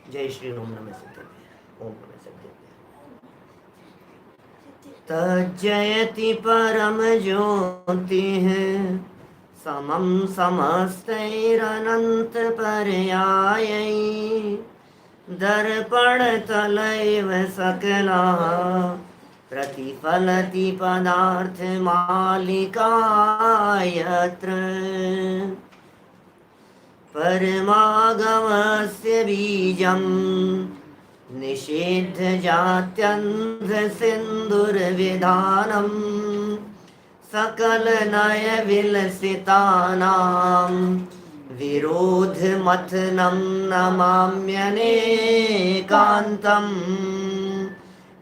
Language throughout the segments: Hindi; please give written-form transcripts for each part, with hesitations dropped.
जय श्री ओम नमः सिद्धेभ्यः। ओम नमः सिद्धेभ्यः। तज्जयति परम ज्योतिः समं समस्तैरनंत पर्यायै दर्पण तलैव सकला प्रतिफलति पदार्थ मालिका यत्र परमागमस्य बीजं निषेध जात्यन्ध सिन्दुर्विधानं सकल नय विलसितानां विरोध मथनं नमाम्यनेकान्तम्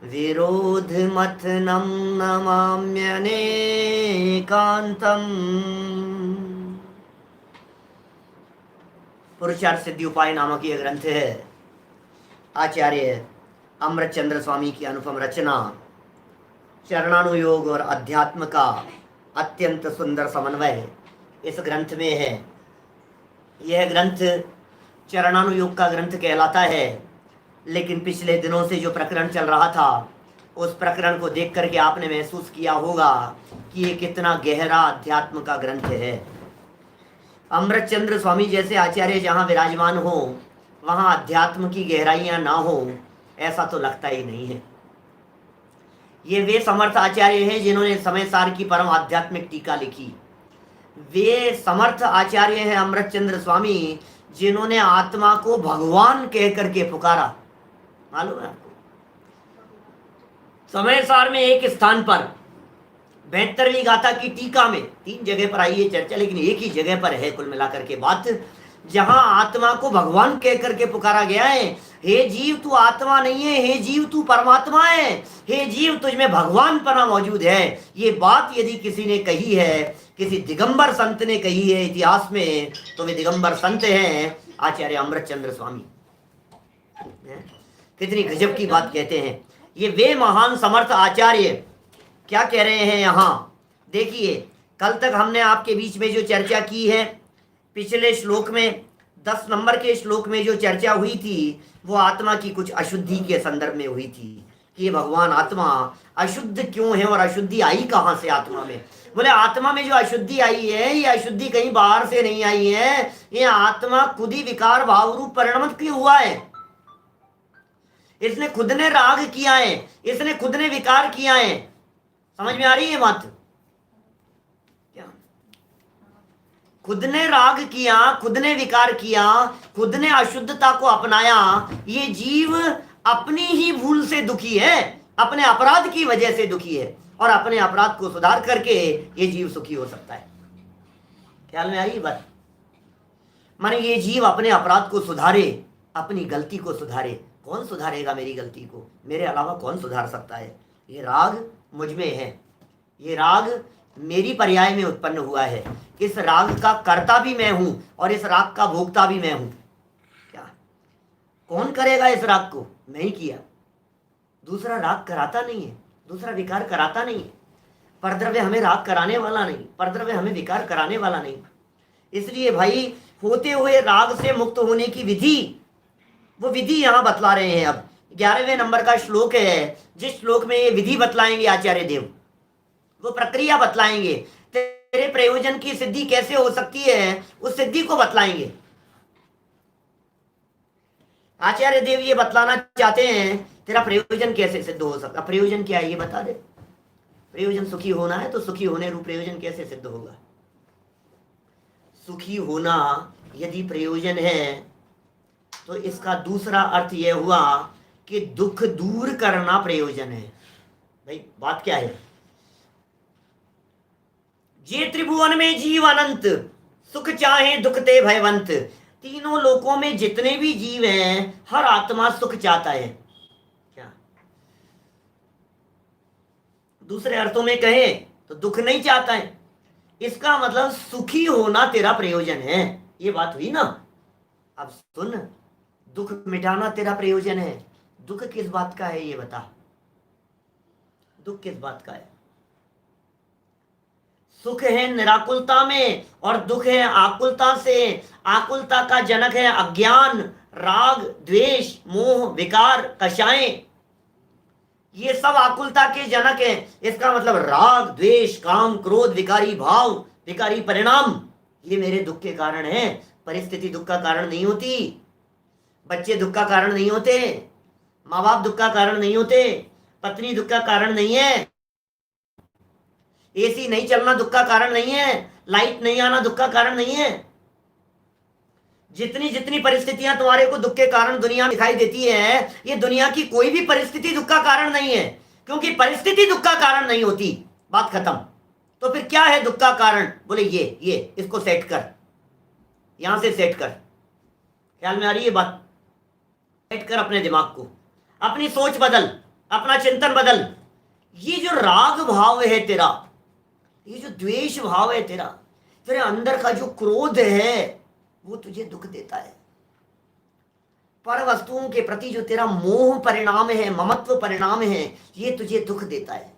विरोध मथनं नमाम्यनेकान्तम्। पुरुषार्थ सिद्धि उपाय नामक यह ग्रंथ है आचार्य अमृतचंद्र स्वामी की अनुपम रचना। चरणानुयोग और अध्यात्म का अत्यंत सुंदर समन्वय इस ग्रंथ में है। यह ग्रंथ चरणानुयोग का ग्रंथ कहलाता है, लेकिन पिछले दिनों से जो प्रकरण चल रहा था उस प्रकरण को देख करके आपने महसूस किया होगा कि ये कितना गहरा अध्यात्म का ग्रंथ है। अमृतचंद्र स्वामी जैसे आचार्य जहाँ विराजमान हो वहाँ अध्यात्म की गहराइयाँ ना हो, ऐसा तो लगता ही नहीं है। ये वे समर्थ आचार्य हैं जिन्होंने समय सार की परम आध्यात्मिक टीका लिखी। वे समर्थ आचार्य हैं अमृतचंद्र स्वामी जिन्होंने आत्मा को भगवान कह करके पुकारा। मालूम है आपको? समय सार में एक स्थान पर 72वीं गाथा की टीका में 3 जगह पर आई है चर्चा, लेकिन एक ही जगह पर है कुल मिलाकर के बात, जहां आत्मा को भगवान कह करके पुकारा गया है। हे जीव तू आत्मा नहीं है, हे जीव तू परमात्मा है, हे जीव तुझ में भगवान पना मौजूद है। ये बात यदि किसी ने कही है, किसी दिगंबर संत ने कही है इतिहास में, तो वे दिगंबर संत हैं आचार्य अमृतचंद्र स्वामी। कितनी गजब की बात कहते हैं। ये वे महान समर्थ आचार्य क्या कह रहे हैं यहाँ देखिए। कल तक हमने आपके बीच में जो चर्चा की है, पिछले श्लोक में 10 नंबर के श्लोक में जो चर्चा हुई थी वो आत्मा की कुछ अशुद्धि के संदर्भ में हुई थी कि ये भगवान आत्मा अशुद्ध क्यों है और अशुद्धि आई कहाँ से आत्मा में। बोले आत्मा में जो अशुद्धि आई है ये अशुद्धि कहीं बाहर से नहीं आई है, ये आत्मा खुद ही विकार भाव रूप परिणमित क्यों हुआ है। इसने खुद ने राग किया है, इसने खुद ने विकार किया है। समझ में आ रही है बात? क्या खुद ने राग किया, खुद ने विकार किया, खुद ने अशुद्धता को अपनाया। ये जीव अपनी ही भूल से दुखी है, अपने अपराध की वजह से दुखी है, और अपने अपराध को सुधार करके ये जीव सुखी हो सकता है। ख्याल में आई बात? माने ये जीव अपने अपराध को सुधारे, अपनी गलती को सुधारे। कौन सुधारेगा मेरी गलती को? मेरे अलावा कौन सुधार सकता है? ये राग मुझ में है, ये राग मेरी पर्याय में उत्पन्न हुआ है। इस राग का कर्ता भी मैं हूं और इस राग का भोक्ता भी मैं हूं। क्या कौन करेगा इस राग को? मैं ही किया। दूसरा राग कराता नहीं है, दूसरा विकार कराता नहीं है। परद्रव्य हमें राग कराने वाला नहीं, परद्रव्य हमें विकार कराने वाला नहीं। इसलिए भाई होते हुए राग से मुक्त होने की विधि, वो विधि यहां बतला रहे हैं। अब 11वें नंबर का श्लोक है, जिस श्लोक में ये विधि बतलाएंगे आचार्य देव, वो प्रक्रिया बतलाएंगे। तेरे प्रयोजन की सिद्धि कैसे हो सकती है उस सिद्धि को बतलाएंगे। आचार्य देव ये बतलाना चाहते हैं तेरा प्रयोजन कैसे सिद्ध हो सकता। प्रयोजन क्या है ये बता दे। प्रयोजन सुखी होना है तो सुखी होने रूप प्रयोजन कैसे सिद्ध होगा? सुखी होना यदि प्रयोजन है तो इसका दूसरा अर्थ यह हुआ कि दुख दूर करना प्रयोजन है। भाई बात क्या है? जे त्रिभुवन में जीव अनंत, सुख चाहे दुख ते भयवंत। तीनों लोकों में जितने भी जीव हैं हर आत्मा सुख चाहता है। क्या दूसरे अर्थों में कहें तो दुख नहीं चाहता है। इसका मतलब सुखी होना तेरा प्रयोजन है। ये बात हुई ना? अब सुन, दुख मिटाना तेरा प्रयोजन है। दुख किस बात का है ये बता। दुख किस बात का है? सुख है निराकुलता में और दुख है आकुलता से। आकुलता का जनक है अज्ञान, राग, द्वेष, मोह, विकार, कषाएं, ये सब आकुलता के जनक हैं। इसका मतलब राग, द्वेष, काम, क्रोध, विकारी भाव, विकारी परिणाम, ये मेरे दुख के कारण है। परिस्थिति दुख का कारण नहीं होती, बच्चे दुख का कारण नहीं होते, माँ बाप दुख का कारण नहीं होते, पत्नी दुख का कारण नहीं है, एसी नहीं चलना दुख का कारण नहीं है, लाइट नहीं आना दुख का कारण नहीं है। जितनी जितनी परिस्थितियां तुम्हारे को दुख के कारण दुनिया में दिखाई देती है, ये दुनिया की कोई भी परिस्थिति दुख का कारण नहीं है, क्योंकि परिस्थिति दुख का कारण नहीं होती। बात खत्म। तो फिर क्या है दुख का कारण? बोले ये इसको सेट कर, यहां से सेट कर। ख्याल में आ रही है बात? सेट कर अपने दिमाग को, अपनी सोच बदल, अपना चिंतन बदल। ये जो राग भाव है तेरा, ये जो द्वेष भाव है तेरा, तेरे अंदर का जो क्रोध है, वो तुझे दुख देता है। पर वस्तुओं के प्रति जो तेरा मोह परिणाम है, ममत्व परिणाम है, ये तुझे दुख देता है।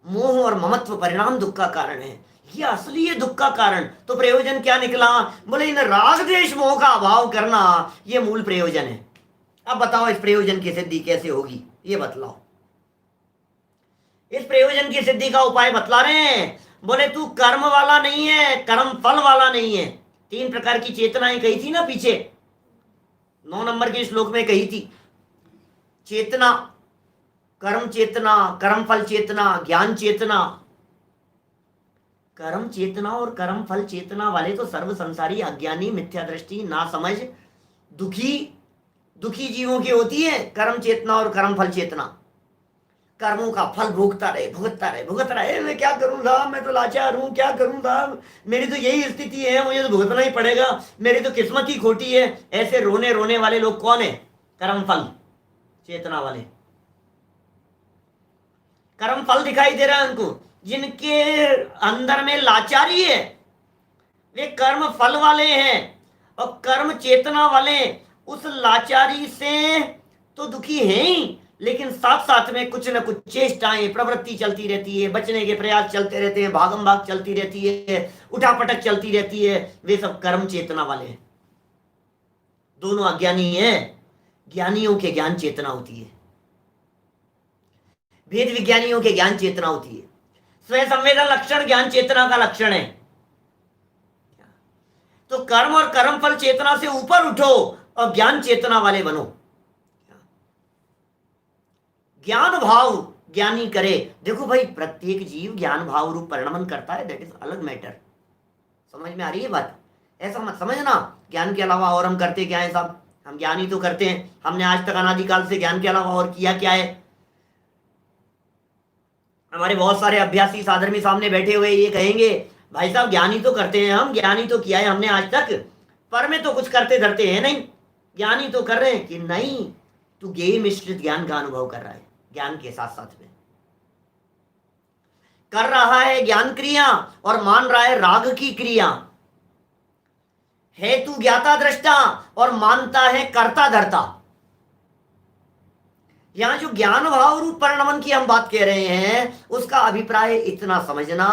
मोह और ममत्व परिणाम दुख का कारण है, ये असली है दुख का कारण। तो प्रयोजन क्या निकला? बोले इन राग द्वेष मोह का अभाव करना, ये मूल प्रयोजन है। अब बताओ इस प्रयोजन की सिद्धि कैसे होगी, ये बतलाओ। इस प्रयोजन की सिद्धि का उपाय बतला रहे हैं। बोले तू कर्म वाला नहीं है, कर्म फल वाला नहीं है। 3 प्रकार की चेतनाएं कही थी ना पीछे, 9 नंबर के श्लोक में कही थी। चेतना, कर्म चेतना, कर्म फल चेतना, ज्ञान चेतना। कर्म चेतना और कर्म फल चेतना वाले तो सर्व संसारी, अज्ञानी, मिथ्या दृष्टि, ना समझ, दुखी जीवों की होती है कर्म चेतना और कर्म फल चेतना। कर्मों का फल भुगतता रहे, मैं क्या करूं साहब, मैं तो लाचार हूं, क्या करूं साहब, मेरी तो यही स्थिति है, मुझे तो भुगतना ही पड़ेगा, मेरी तो किस्मत ही खोटी है। ऐसे रोने वाले लोग कौन है? कर्म फल चेतना वाले। कर्म फल दिखाई दे रहा है उनको, जिनके अंदर में लाचारी है, वे कर्म फल वाले हैं। और कर्म चेतना वाले उस लाचारी से तो दुखी हैं ही, लेकिन साथ साथ में कुछ न कुछ चेष्टाएं, प्रवृत्ति चलती रहती है, बचने के प्रयास चलते रहते हैं, भागम भाग चलती रहती है, उठापटक चलती रहती है। वे सब कर्म चेतना वाले हैं। दोनों अज्ञानी हैं। ज्ञानियों के ज्ञान चेतना होती है, भेद विज्ञानियों के ज्ञान चेतना होती है। स्वयं संवेदन लक्षण ज्ञान चेतना का लक्षण है। तो कर्म और कर्म फल चेतना से ऊपर उठो और ज्ञान चेतना वाले बनो। ज्ञान भाव ज्ञानी करे। देखो भाई, प्रत्येक जीव ज्ञान भाव रूप परिणमन करता है, दैट इज अलग मैटर। समझ में आ रही है बात? ऐसा मत समझना ज्ञान के अलावा और हम करते क्या है साहब, हम ज्ञान ही तो करते हैं, हमने आज तक अनादिकाल से ज्ञान के अलावा और किया क्या है। हमारे बहुत सारे अभ्यासी साधर्मी सामने बैठे हुए ये कहेंगे, भाई साहब ज्ञान ही तो करते हैं, हम ज्ञान ही तो किया है हमने आज तक, पर में तो कुछ करते धरते हैं नहीं, ज्ञान ही तो कर रहे हैं। कि नहीं, तू ज्ञेय मिश्रित ज्ञान का अनुभव कर रहा है, ज्ञान के साथ साथ में कर रहा है ज्ञान क्रिया और मान रहा है राग की क्रिया। है तू ज्ञाता दृष्टा और मानता है कर्ता धर्ता। यहां जो ज्ञान भाव रूप परिणमन की हम बात कह रहे हैं, उसका अभिप्राय इतना समझना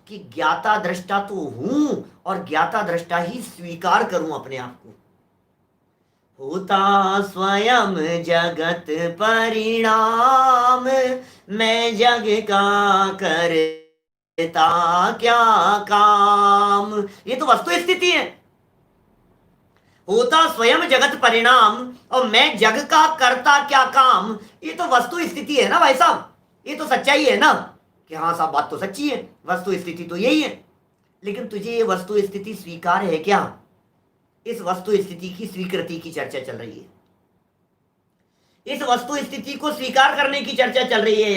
कि ज्ञाता दृष्टा तो हूं और ज्ञाता दृष्टा ही स्वीकार करूं अपने आप को। होता स्वयं जगत परिणाम, मैं जग का करता क्या काम। ये तो वस्तु स्थिति है। होता स्वयं जगत परिणाम और मैं जग का करता क्या काम, ये तो वस्तु स्थिति है ना भाई साहब, ये तो सच्चाई है ना कि हाँ साहब बात तो सच्ची है, वस्तु स्थिति तो यही है। लेकिन तुझे ये वस्तु स्थिति स्वीकार है क्या? इस वस्तु स्थिति की स्वीकृति की चर्चा चल रही है। इस वस्तु स्थिति को स्वीकार करने की चर्चा चल रही है।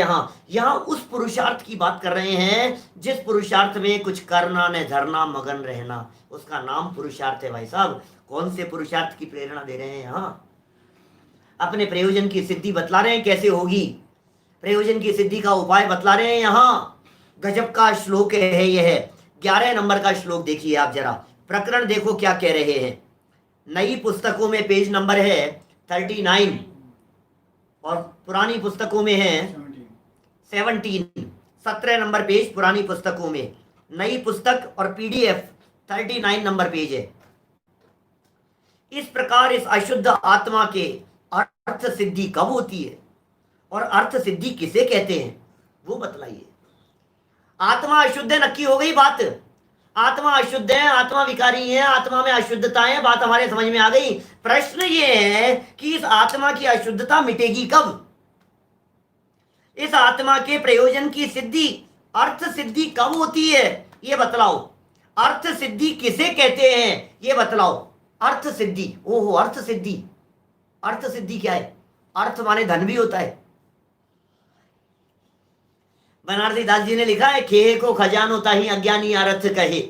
यहां उस पुरुषार्थ की बात कर रहे हैं जिस पुरुषार्थ में कुछ करना न धरना मगन रहना, उसका नाम पुरुषार्थ है भाई साहब। कौन से पुरुषार्थ की प्रेरणा दे रहे हैं? यहाँ अपने प्रयोजन की सिद्धि बतला रहे हैं कैसे होगी, प्रयोजन की सिद्धि का उपाय बतला रहे हैं। यहाँ गजब का श्लोक है, यह है 11 नंबर का श्लोक। देखिए आप जरा प्रकरण देखो क्या कह रहे हैं। नई पुस्तकों में पेज नंबर है 39 और पुरानी पुस्तकों में है 17। 17 नंबर पेज पुरानी पुस्तकों में, नई पुस्तक और PDF 39 नंबर पेज है। इस प्रकार इस अशुद्ध आत्मा के अर्थ सिद्धि कब होती है और अर्थ सिद्धि किसे कहते हैं वो बतलाइए। आत्मा अशुद्ध है, नक्की हो गई बात। आत्मा अशुद्ध है, आत्मा विकारी है, आत्मा में अशुद्धता है, बात हमारे समझ में आ गई। प्रश्न ये है कि इस आत्मा की अशुद्धता मिटेगी कब? इस आत्मा के प्रयोजन की सिद्धि, अर्थ सिद्धि कब होती है ये बतलाओ। अर्थ सिद्धि किसे कहते हैं ये बतलाओ। अर्थ सिद्धि, ओहो अर्थ सिद्धि, अर्थ सिद्धि क्या है? अर्थ माने धन भी होता है। बनारसी दास जी ने लिखा है, खेह को खजानो ताही अज्ञानी अर्थ कहे।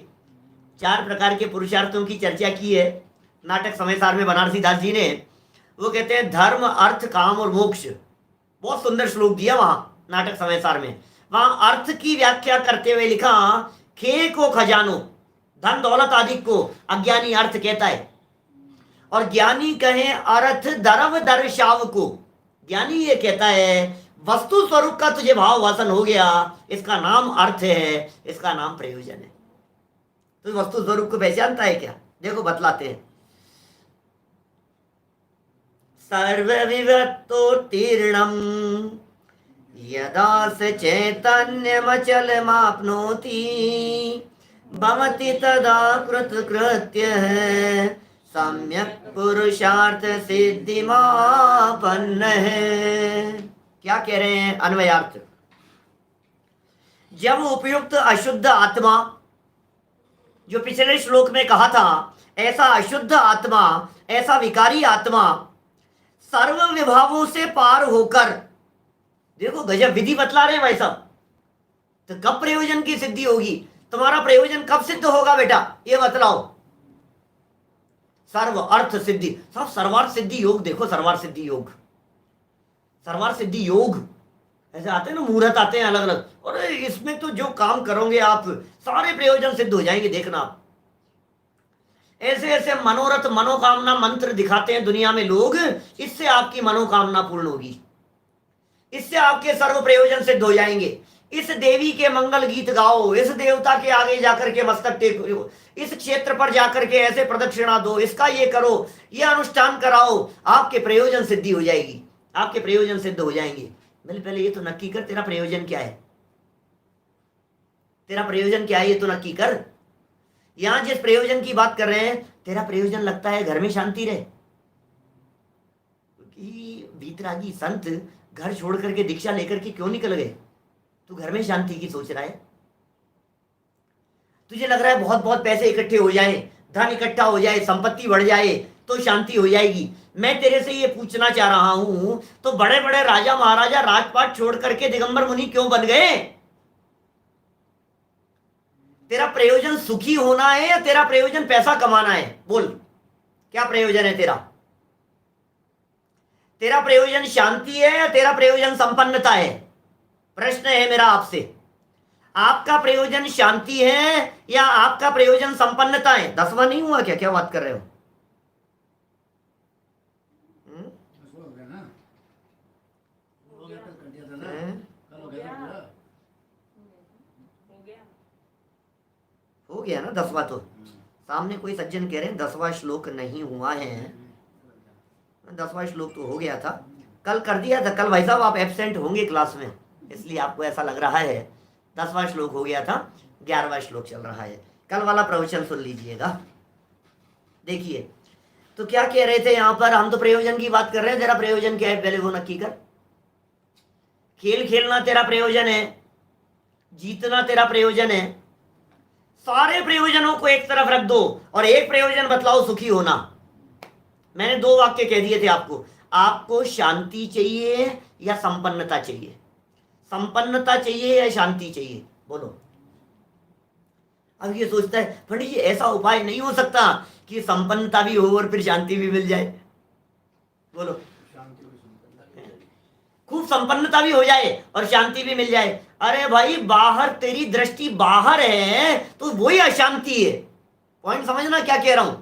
4 प्रकार के पुरुषार्थों की चर्चा की है नाटक समय सार में बनारसी दास जी ने। वो कहते हैं धर्म, अर्थ, काम और मोक्ष। बहुत सुंदर श्लोक दिया वहां नाटक समय सार में। वहां अर्थ की व्याख्या करते हुए लिखा, खेह को खजानो, धन दौलत आदि को अज्ञानी अर्थ कहता है, और ज्ञानी कहे अर्थ दरव दर्शाव को। ज्ञानी ये कहता है वस्तु स्वरूप का तुझे भाव वासन हो गया, इसका नाम अर्थ है, इसका नाम प्रयोजन है। तो वस्तु स्वरूप को पहचानता है क्या? देखो बतलाते हैं। सर्वविवक्तोत्तीर्णं यदा स चैतन्यमचलमाप्नोति भवति तदा कृतकृत्यः सम्यक् पुरुषार्थ सिद्धिमापन्नः। क्या कह रहे हैं? अन्वयार्थ। जब उपयुक्त अशुद्ध आत्मा, जो पिछले श्लोक में कहा था, ऐसा अशुद्ध आत्मा, ऐसा विकारी आत्मा सर्व विभावों से पार होकर, देखो गजब विधि बतला रहे हैं भाई साहब। तो कब प्रयोजन की सिद्धि होगी? तुम्हारा प्रयोजन कब सिद्ध होगा बेटा ये बतलाओ। सर्व अर्थ सिद्धि, सब सर्वार्थ सिद्धि योग। देखो सर्वार्थ सिद्धि योग, सर्वार्थ सिद्धि योग ऐसे आते हैं ना, मुहूर्त आते हैं अलग अलग, और इसमें तो जो काम करोगे आप सारे प्रयोजन सिद्ध हो जाएंगे। देखना आप, ऐसे ऐसे मनोरथ मनोकामना मंत्र दिखाते हैं दुनिया में लोग, इससे आपकी मनोकामना पूर्ण होगी, इससे आपके सर्व प्रयोजन सिद्ध हो जाएंगे। इस देवी के मंगल गीत गाओ, इस देवता के आगे जाकर के मस्तक टेको, इस क्षेत्र पर जाकर के ऐसे प्रदक्षिणा दो, इसका ये करो, ये अनुष्ठान कराओ, आपके प्रयोजन सिद्धि हो जाएगी, आपके प्रयोजन सिद्ध हो जाएंगे। पहले ये तो नक्की कर, तेरा प्रयोजन क्या है? तेरा प्रयोजन क्या है ये तो नक्की कर। यहां जिस प्रयोजन की बात कर रहे हैं, तेरा प्रयोजन लगता है घर में शांति रहे, क्योंकि बीतरागी संत घर छोड़ करके दीक्षा लेकर के क्यों निकल गए? तू घर में शांति की सोच रहा है। तुझे लग रहा है बहुत बहुत पैसे इकट्ठे हो जाए, धन इकट्ठा हो जाए, संपत्ति बढ़ जाए तो शांति हो जाएगी। मैं तेरे से ये पूछना चाह रहा हूं, तो बड़े बड़े राजा महाराजा राजपाट छोड़ करके दिगंबर मुनि क्यों बन गए? तेरा प्रयोजन सुखी होना है या तेरा प्रयोजन पैसा कमाना है? बोल, क्या प्रयोजन है तेरा? तेरा प्रयोजन शांति है या तेरा प्रयोजन संपन्नता है? प्रश्न है मेरा आपसे। आपका प्रयोजन शांति है या आपका प्रयोजन संपन्नता है? 10वां नहीं हुआ क्या? क्या बात कर रहे हो? हो गया ना 10वां? तो सामने कोई सज्जन कह रहे हैं 10वां श्लोक नहीं हुआ है। 10वां श्लोक तो हो गया था, कल कर दिया था। कल भाई साहब आप एब्सेंट होंगे क्लास में, इसलिए आपको ऐसा लग रहा है। 10वां श्लोक हो गया था, 11वां श्लोक चल रहा है। कल वाला प्रवचन सुन लीजिएगा। देखिए तो क्या कह रहे थे यहाँ पर? हम तो प्रयोजन की बात कर रहे हैं। तेरा प्रयोजन क्या है पहले वो नक्की कर। खेल खेलना तेरा प्रयोजन है, जीतना तेरा प्रयोजन है। सारे प्रयोजनों को एक तरफ रख दो और एक प्रयोजन बतलाओ, सुखी होना। मैंने 2 वाक्य कह दिए थे आपको। आपको शांति चाहिए या संपन्नता चाहिए? संपन्नता चाहिए या शांति चाहिए? बोलो। अब ये सोचता है पंडित जी ऐसा उपाय नहीं हो सकता कि संपन्नता भी हो और फिर शांति भी मिल जाए? बोलो, खूब संपन्नता भी हो जाए और शांति भी मिल जाए। अरे भाई बाहर तेरी दृष्टि बाहर है तो वही अशांति है। पॉइंट समझना क्या कह रहा हूं?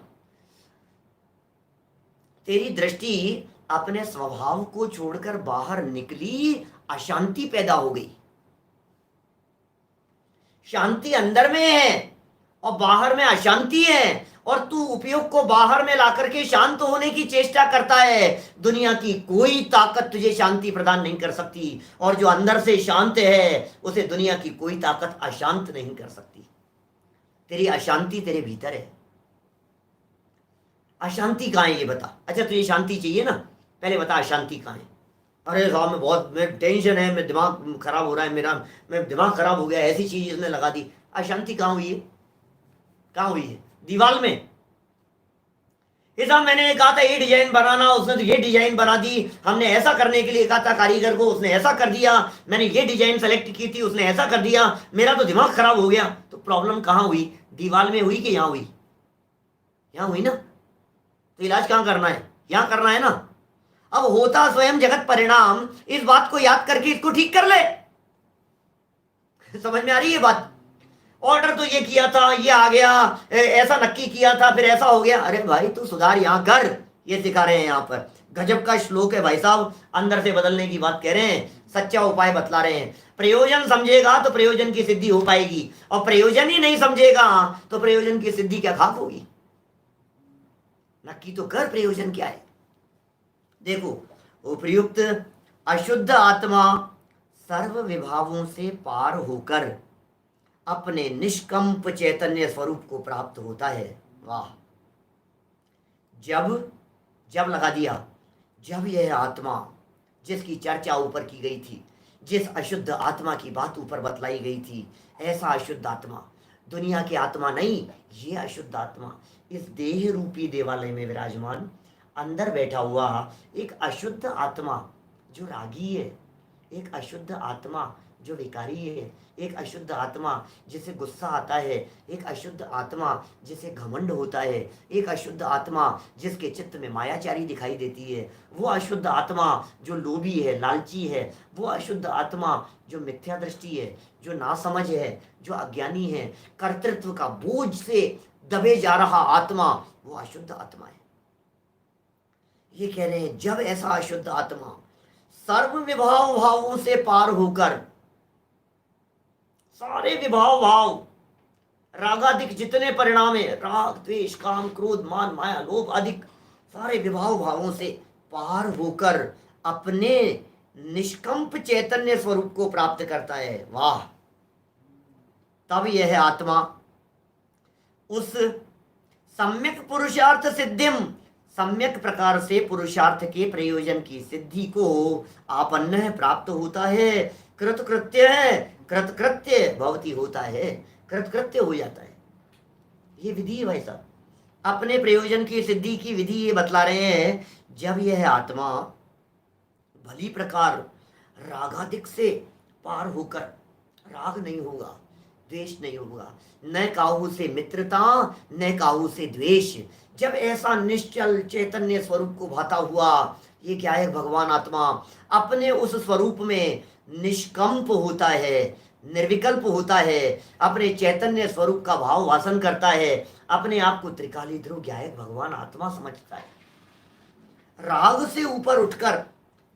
तेरी दृष्टि अपने स्वभाव को छोड़कर बाहर निकली, अशांति पैदा हो गई। शांति अंदर में है, और बाहर में अशांति है, और तू उपयोग को बाहर में ला करके शांत होने की चेष्टा करता है। दुनिया की कोई ताकत तुझे शांति प्रदान नहीं कर सकती, और जो अंदर से शांत है उसे दुनिया की कोई ताकत अशांत नहीं कर सकती। तेरी अशांति तेरे भीतर है। अशांति कहाँ है ये बता। अच्छा तुझे शांति चाहिए ना, पहले बता अशांति कहाँ है। अरे साहब मैं टेंशन है, मैं दिमाग खराब हो रहा है मेरा, मैं दिमाग खराब हो गया, ऐसी चीज इसने लगा दी। अशांति कहाँ हुई है, कहाँ हुई है? दीवार में। ये साहब मैंने कहा था ये डिजाइन बनाना, उसने तो ये डिजाइन बना दी। हमने ऐसा करने के लिए कहा था कारीगर को, उसने ऐसा कर दिया। मैंने ये डिजाइन सेलेक्ट की थी, उसने ऐसा कर दिया। मेरा तो दिमाग खराब हो गया। तो प्रॉब्लम कहाँ हुई? दीवार में हुई कि यहाँ हुई? यहाँ हुई ना। तो इलाज कहाँ करना है? यहाँ करना है ना। अब होता स्वयं जगत परिणाम, इस बात को याद करके इसको ठीक कर ले। समझ में आ रही है बात? ऑर्डर तो ये किया था, ये आ गया, ऐसा नक्की किया था, फिर ऐसा हो गया। अरे भाई तू सुधार यहाँ कर, ये सिखा रहे हैं यहाँ पर। गजब का श्लोक है भाई साहब, अंदर से बदलने की बात कह रहे हैं, सच्चा उपाय बतला रहे हैं। प्रयोजन समझेगा तो प्रयोजन की सिद्धि हो पाएगी, और प्रयोजन ही नहीं समझेगा तो प्रयोजन की सिद्धि क्या खाक होगी। नक्की तो कर प्रयोजन क्या है। देखो उपयुक्त अशुद्ध आत्मा सर्व विभावों से पार होकर अपने निष्कंप चैतन्य स्वरूप को प्राप्त होता है। वाह। जब लगा दिया, जब यह आत्मा जिसकी चर्चा ऊपर की गई थी, जिस अशुद्ध आत्मा की बात ऊपर बतलाई गई थी, ऐसा अशुद्ध आत्मा, दुनिया की आत्मा नहीं, ये अशुद्ध आत्मा इस देह रूपी देवालय में विराजमान, अंदर बैठा हुआ एक अशुद्ध आत्मा जो रागी है, एक अशुद्ध आत्मा जो विकारी है, एक अशुद्ध आत्मा जिसे गुस्सा आता है, एक अशुद्ध आत्मा जिसे घमंड होता है, एक अशुद्ध आत्मा जिसके चित्त में मायाचारी दिखाई देती है, वो अशुद्ध आत्मा जो लोभी है, लालची है, वो अशुद्ध आत्मा जो मिथ्या दृष्टि है, जो नासमझ है, जो अज्ञानी है, कर्तृत्व का बोझ से दबे जा रहा आत्मा, वो अशुद्ध आत्मा है। ये कह रहे हैं जब ऐसा अशुद्ध आत्मा सर्व विभाव भावों से पार होकर, सारे विभाव भाव, रागादिक जितने परिणाम है, राग द्वेष काम क्रोध मान माया लोभ आदि सारे विभाव भावों से पार होकर अपने निष्कंप चैतन्य स्वरूप को प्राप्त करता है। वाह। तब यह आत्मा उस सम्यक पुरुषार्थ सिद्धिम, सम्यक प्रकार से पुरुषार्थ के प्रयोजन की सिद्धि को आपन्न प्राप्त होता है। कृतकृत्य है, कृतकृत्य भवती होता है, कृतकृत्य हो जाता है। ये विधि है भाई साहब, अपने प्रयोजन की सिद्धि की विधि ये बतला रहे हैं। जब यह आत्मा भली प्रकार रागादिक से पार होकर, राग नहीं होगा, द्वेष नहीं होगा, न काहू से मित्रता न काहू से द्वेष, जब ऐसा निश्चल चैतन्य स्वरूप को भाता हुआ ये क्या है भगवान आत्मा अपने उस स्वरूप में निष्कंप होता है, निर्विकल्प होता है, अपने चैतन्य स्वरूप का भाव वासन करता है, अपने आप को त्रिकाली ध्रुव ज्ञायक भगवान आत्मा समझता है। राग से ऊपर उठकर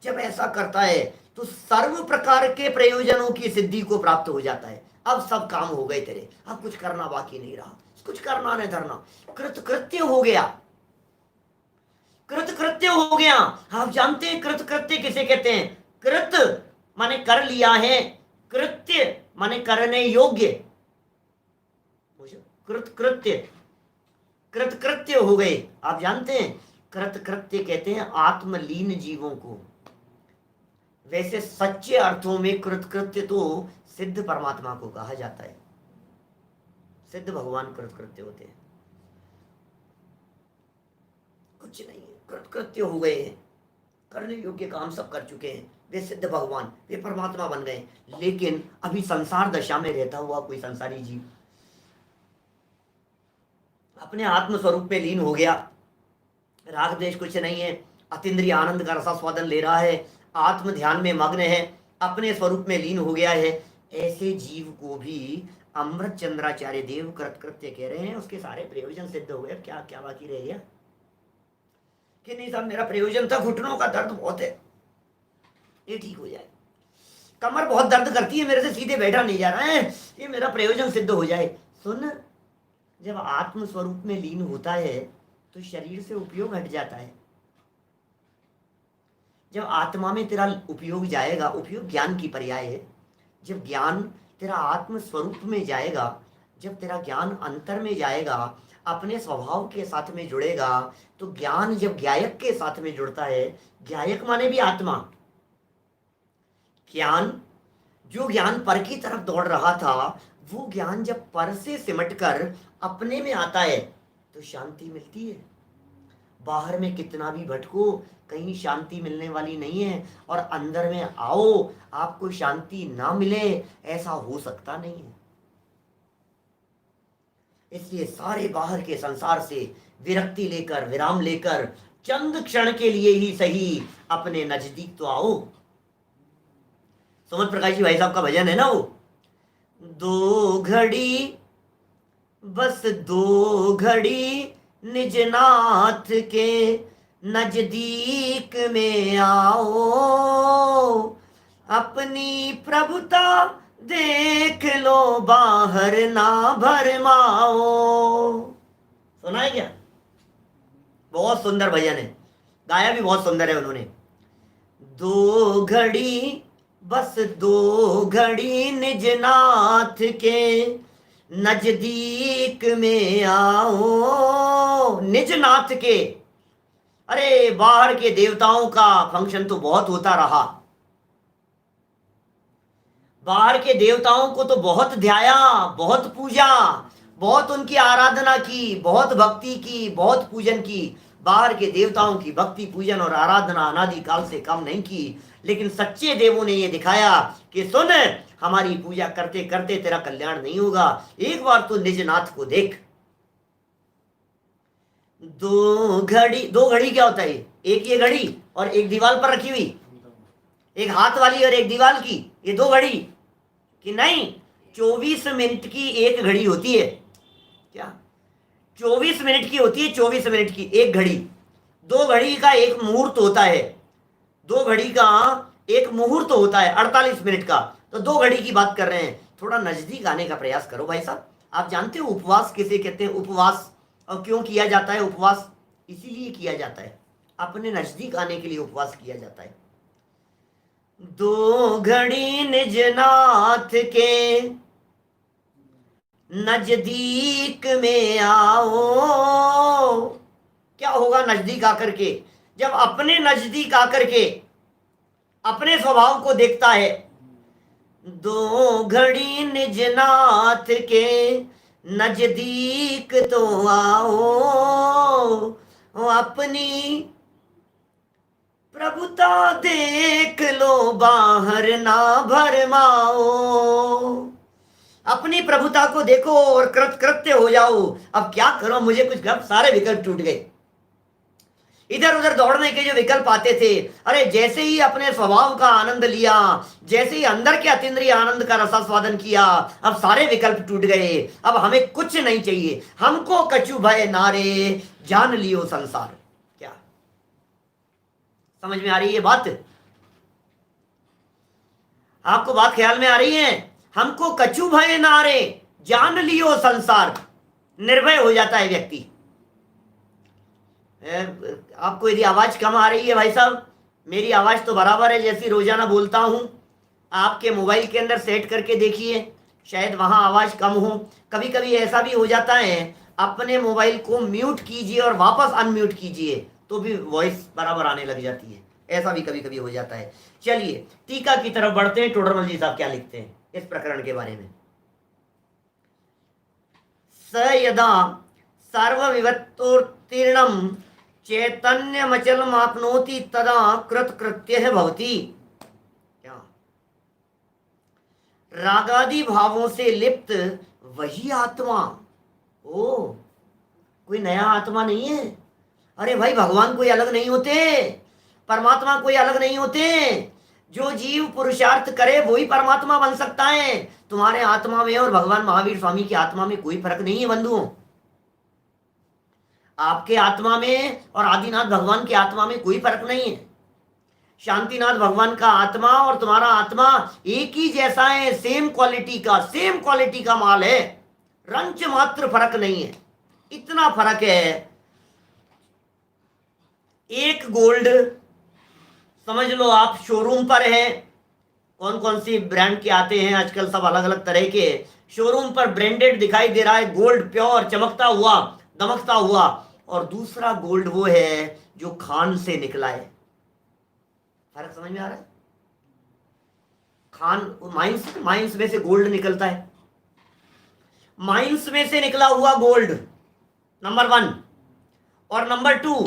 जब ऐसा करता है तो सर्व प्रकार के प्रयोजनों की सिद्धि को प्राप्त हो जाता है। अब सब काम हो गए तेरे, अब कुछ करना बाकी नहीं रहा, कुछ करना नहीं धरना, कृतकृत्य हो गया, कृतकृत्य हो गया। आप जानते हैं कृतकृत्य किसे कहते हैं? कृत माने कर लिया है, कृत्य माने करने योग्य, कृतकृत्य, कृतकृत्य हो गए। आप जानते हैं कृतकृत्य कहते हैं आत्मलीन जीवों को। वैसे सच्चे अर्थों में कृतकृत्य तो सिद्ध परमात्मा को कहा जाता है, सिद्ध भगवान कृतकृत्य होते हैं। कुछ नहीं है, कृतकृत्य हो गए हैं, करने योग्य काम सब कर चुके हैं, वे सिद्ध भगवान, वे परमात्मा बन गए। लेकिन अभी संसार दशा में रहता हुआ कोई संसारी जीव अपने आत्म स्वरूप में लीन हो गया, राग द्वेष कुछ नहीं है, अतीन्द्रिय आनंद का रसास्वादन ले रहा है, आत्म ध्यान में मग्न है, अपने स्वरूप में लीन हो गया है। ऐसे जीव को भी अमृत चंद्राचार्य देव कृतकृत्य कह रहे हैं, उसके सारे प्रयोजन सिद्ध हो गए। क्या क्या बाकी रह गया कि नहीं साहब मेरा प्रयोजन था, घुटनों का दर्द बहुत है, ये ठीक हो जाए, कमर बहुत दर्द करती है, मेरे से सीधे बैठा नहीं जा रहा है, ये मेरा प्रयोजन सिद्ध हो जाए। सुन, जब आत्म स्वरूप में लीन होता है तो शरीर से उपयोग हट जाता है। जब आत्मा में तेरा उपयोग जाएगा, उपयोग ज्ञान की पर्याय है, जब ज्ञान तेरा आत्म स्वरूप में जाएगा, जब तेरा ज्ञान अंतर में जाएगा, अपने स्वभाव के साथ में जुड़ेगा, तो ज्ञान जब ज्ञायक के साथ में जुड़ता है, ज्ञायक माने भी आत्मा, ज्ञान जो ज्ञान पर की तरफ दौड़ रहा था, वो ज्ञान जब पर से सिमटकर अपने में आता है तो शांति मिलती है। बाहर में कितना भी भटको, कहीं शांति मिलने वाली नहीं है, और अंदर में आओ आपको शांति ना मिले, ऐसा हो सकता नहीं है। इसलिए सारे बाहर के संसार से विरक्ति लेकर, विराम लेकर, चंद क्षण के लिए ही सही अपने नजदीक तो आओ। सुमन प्रकाश जी भाई साहब का भजन है ना वो, दो घड़ी बस दो घड़ी निज नाथ के नजदीक में आओ, अपनी प्रभुता देख लो, बाहर ना भरमाओ। सुना है क्या? बहुत सुंदर भजन है, गाया भी बहुत सुंदर है उन्होंने। दो घड़ी बस दो घड़ी निज नाथ के नजदीक में आओ। निज नाथ के, अरे बाहर के देवताओं का फंक्शन तो बहुत होता रहा, बाहर के देवताओं को तो बहुत ध्याया, बहुत पूजा, बहुत उनकी आराधना की, बहुत भक्ति की, बहुत पूजन की। बाहर के देवताओं की भक्ति, पूजन और आराधना अनादि काल से कम नहीं की, लेकिन सच्चे देवों ने ये दिखाया कि सुन, हमारी पूजा करते करते तेरा कल्याण नहीं होगा, एक बार तो निज नाथ को देख। दो घड़ी क्या होता है? एक ये घड़ी और एक दीवार पर रखी हुई, एक हाथ वाली और एक दीवार की, ये दो घड़ी कि नहीं? 24 मिनट की एक घड़ी होती है क्या? 24 मिनट की होती है, 24 मिनट की एक घड़ी। दो घड़ी का एक मुहूर्त होता है, दो घड़ी का एक मुहूर्त होता है 48 मिनट का। तो दो घड़ी की बात कर रहे हैं, थोड़ा नजदीक आने का प्रयास करो भाई साहब। आप जानते हो उपवास किसे कहते हैं? उपवास और क्यों किया जाता है? उपवास इसीलिए किया जाता है, अपने नजदीक आने के लिए उपवास किया जाता है। दो घड़ी निज नाथ के नजदीक में आओ। क्या होगा नजदीक आकर के? जब अपने नजदीक आकर के अपने स्वभाव को देखता है, दो घड़ी निज नाथ के नजदीक तो आओ, अपनी प्रभुता देख लो, बाहर ना भरमाओ। अपनी प्रभुता को देखो और कृत्य हो जाओ। अब क्या करो, मुझे कुछ गप, सारे विकल्प टूट गए। इधर उधर दौड़ने के जो विकल्प आते थे, अरे जैसे ही अपने स्वभाव का आनंद लिया, जैसे ही अंदर के अतीन्द्रिय आनंद का रसास्वादन किया, अब सारे विकल्प टूट गए। अब हमें कुछ नहीं चाहिए, हमको कछु भय नारे, जान लियो संसार। क्या समझ में आ रही है बात? आपको बात ख्याल में आ रही है? हमको कछु भय नारे, जान लियो संसार। निर्भय हो जाता है व्यक्ति। आपको यदि आवाज कम आ रही है भाई साहब, मेरी आवाज तो बराबर है जैसी रोजाना बोलता हूं, आपके मोबाइल के अंदर सेट करके देखिए, शायद वहां आवाज कम हो। कभी कभी ऐसा भी हो जाता है, अपने मोबाइल को म्यूट कीजिए और वापस अनम्यूट कीजिए तो भी वॉइस बराबर आने लग जाती है। ऐसा भी कभी कभी हो जाता है। चलिए टीका की तरफ बढ़ते हैं। टोडरमल जी साहब क्या लिखते हैं इस प्रकरण के बारे में? स यदा सर्वविवत्तोत्तीर्णम चैतन्यमचल मापनोति तदा कृतकृत्य भवति। क्या? रागादि भावों से लिप्त वही आत्मा। ओ, कोई नया आत्मा नहीं है। अरे भाई, भगवान कोई अलग नहीं होते, परमात्मा कोई अलग नहीं होते। जो जीव पुरुषार्थ करे वही परमात्मा बन सकता है। तुम्हारे आत्मा में और भगवान महावीर स्वामी की आत्मा में कोई फर्क नहीं है बंधुओं। आपके आत्मा में और आदिनाथ भगवान की आत्मा में कोई फर्क नहीं है। शांतिनाथ भगवान का आत्मा और तुम्हारा आत्मा एक ही जैसा है, सेम क्वालिटी का माल है। रंच मात्र फर्क नहीं है, इतना फर्क है। एक गोल्ड समझ लो आप शोरूम पर है, कौन कौन सी ब्रांड के आते हैं आजकल, सब अलग अलग तरह के, शोरूम पर ब्रांडेड दिखाई दे रहा है, गोल्ड प्योर चमकता हुआ दमकता हुआ, और दूसरा गोल्ड वो है जो खान से निकला है। फर्क समझ में आ रहा है? खान माइंस, माइंस में से गोल्ड निकलता है, माइंस में से निकला हुआ गोल्ड नंबर 1, और नंबर 2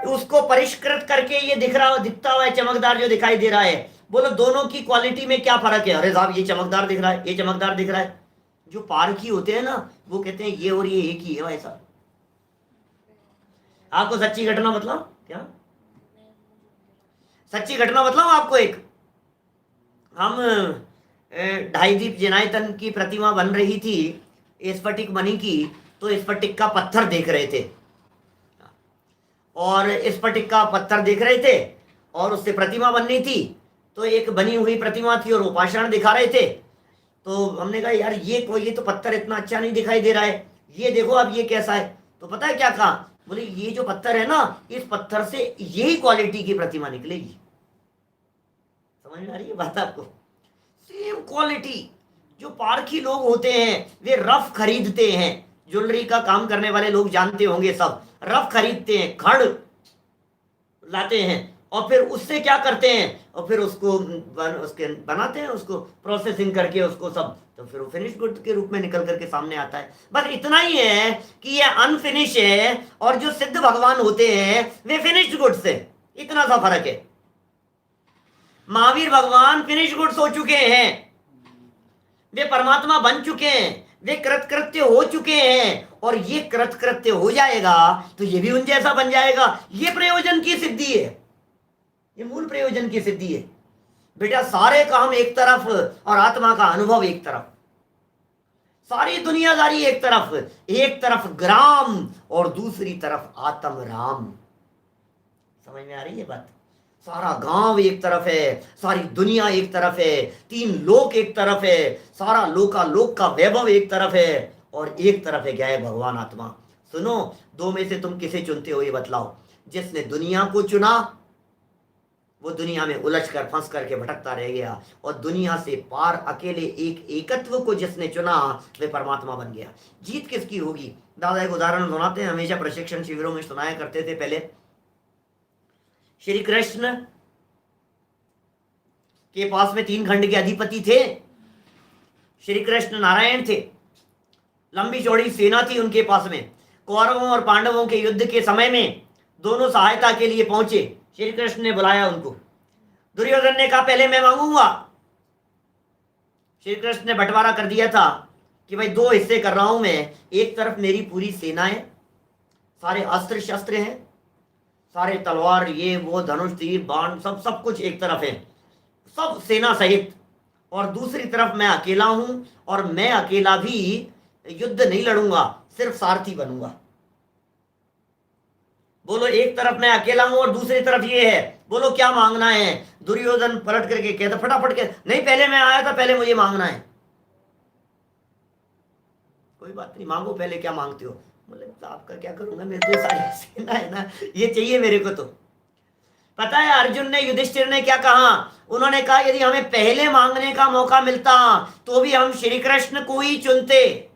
उसको परिष्कृत करके ये दिखता हुआ है चमकदार जो दिखाई दे रहा है। बोलो दोनों की क्वालिटी में क्या फर्क है? अरे साहब ये चमकदार दिख रहा है, ये चमकदार दिख रहा है। जो पारखी होते हैं ना वो कहते हैं ये और ये एक ही है भाई साहब। आपको सच्ची घटना मतलब क्या, सच्ची घटना मतलब आपको एक, हम 2.5 दीप जनायतन की प्रतिमा बन रही थी स्फटिक मणि की, तो स्फटिक का पत्थर देख रहे थे, और स्फटिक का पत्थर देख रहे थे और उससे प्रतिमा बननी थी। तो एक बनी हुई प्रतिमा थी और उपासना दिखा रहे थे। तो हमने कहा यार ये तो पत्थर इतना अच्छा नहीं दिखाई दे रहा है, ये देखो अब ये कैसा है। तो पता है क्या कहा? बोले ये जो पत्थर है ना, इस पत्थर से यही क्वालिटी की प्रतिमा निकलेगी। समझ में आ रही है बात आपको? Same quality. जो पारखी लोग होते हैं वे रफ खरीदते हैं, ज्वेलरी का काम करने वाले लोग जानते होंगे सब, रफ खरीदते हैं, खड़ लाते हैं और फिर उससे क्या करते हैं, और फिर उसको उसके बनाते हैं, उसको प्रोसेसिंग करके उसको सब, तो फिर वो फिनिश गुड के रूप में निकल करके सामने आता है। बस इतना ही है कि ये अनफिनिश है और जो सिद्ध भगवान होते हैं वे फिनिश्ड गुड्स है, इतना सा फर्क है। महावीर भगवान फिनिश गुड्स हो चुके हैं, वे परमात्मा बन चुके हैं, वे कृतकृत्य हो चुके हैं, और ये कृतकृत्य हो जाएगा तो ये भी उन जैसा बन जाएगा। ये प्रयोजन की सिद्धि है, ये मूल प्रयोजन की सिद्धि है बेटा। सारे काम एक तरफ और आत्मा का अनुभव एक तरफ, सारी दुनियादारी एक तरफ ग्राम और दूसरी तरफ आत्म राम। समझ में आ रही है बात? सारा गांव एक तरफ है, सारी दुनिया एक तरफ है, 3 लोक एक तरफ है, सारा लोक का वैभव एक तरफ है, और एक तरफ है क्या है? भगवान आत्मा। सुनो, 2 में से तुम किसे चुनते हो ये बतलाओ। जिसने दुनिया को चुना वो दुनिया में उलझ कर फंस करके भटकता रह गया, और दुनिया से पार अकेले एक एकत्व को जिसने चुना वे परमात्मा बन गया। जीत किसकी होगी? दादा एक उदाहरण सुनाते हैं, हमेशा प्रशिक्षण शिविरों में सुनाया करते थे पहले। श्री कृष्ण के पास में 3 खंड के अधिपति थे। श्री कृष्ण नारायण थे, लंबी चौड़ी सेना थी उनके पास में। कौरवों और पांडवों के युद्ध के समय में दोनों सहायता के लिए पहुंचे। श्री कृष्ण ने बुलाया उनको। दुर्योधन ने कहा पहले मैं मांगूंगा। श्री कृष्ण ने बंटवारा कर दिया था कि भाई 2 हिस्से कर रहा हूं मैं। एक तरफ मेरी पूरी सेना है, सारे अस्त्र शस्त्र हैं, सारे तलवार ये वो धनुष तीर बाण सब कुछ एक तरफ है, सब सेना सहित। और दूसरी तरफ मैं अकेला हूं, और मैं अकेला भी युद्ध नहीं लड़ूंगा, सिर्फ सारथी बनूंगा। बोलो एक तरफ मैं अकेला हूं और दूसरी तरफ ये है, बोलो क्या मांगना है? दुर्योधन पलट करके कहता फटाफट के, नहीं पहले मैं आया था, पहले मुझे मांगना है। कोई बात नहीं, मांगो पहले, क्या मांगते हो? बोले तो आपका क्या करूंगा, मेरे तो सारी सेना है ना, ये चाहिए मेरे को। तो पता है अर्जुन ने, युधिष्ठिर ने क्या कहा? उन्होंने कहा यदि हमें पहले मांगने का मौका मिलता तो भी हम श्री कृष्ण को ही चुनते।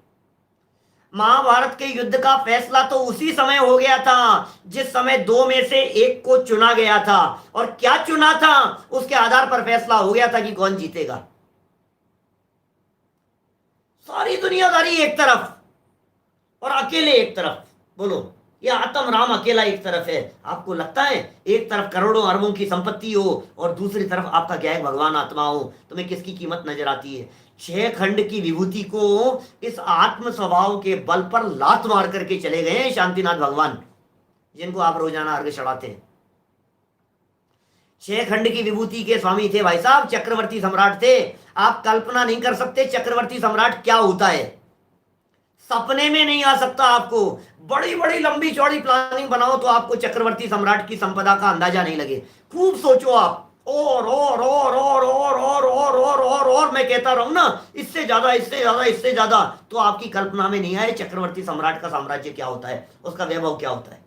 महाभारत के युद्ध का फैसला तो उसी समय हो गया था जिस समय 2 में से एक को चुना गया था, और क्या चुना था उसके आधार पर फैसला हो गया था कि कौन जीतेगा। सारी दुनियादारी एक तरफ और अकेले एक तरफ। बोलो ये आत्म राम अकेला एक तरफ है। आपको लगता है एक तरफ करोड़ों अरबों की संपत्ति हो और दूसरी तरफ आपका क्या है? भगवान आत्मा हो, तुम्हें किसकी कीमत नजर आती है? 6 खंड की विभूति को इस आत्म स्वभाव के बल पर लात मार करके चले गए हैं शांतिनाथ भगवान, जिनको आप रोजाना अर्घ्य चढ़ाते हैं। 6 खंड की विभूति के स्वामी थे भाई साहब, चक्रवर्ती सम्राट थे। आप कल्पना नहीं कर सकते चक्रवर्ती सम्राट क्या होता है, सपने में नहीं आ सकता आपको। बड़ी बड़ी लंबी चौड़ी प्लानिंग बनाओ तो आपको चक्रवर्ती सम्राट की संपदा का अंदाजा नहीं लगे। खूब सोचो आप, और मैं कहता रहूं ना, इससे ज्यादा, इससे ज्यादा, इससे ज्यादा, तो आपकी कल्पना में नहीं आए चक्रवर्ती सम्राट का साम्राज्य क्या होता है, उसका वैभव क्या होता है।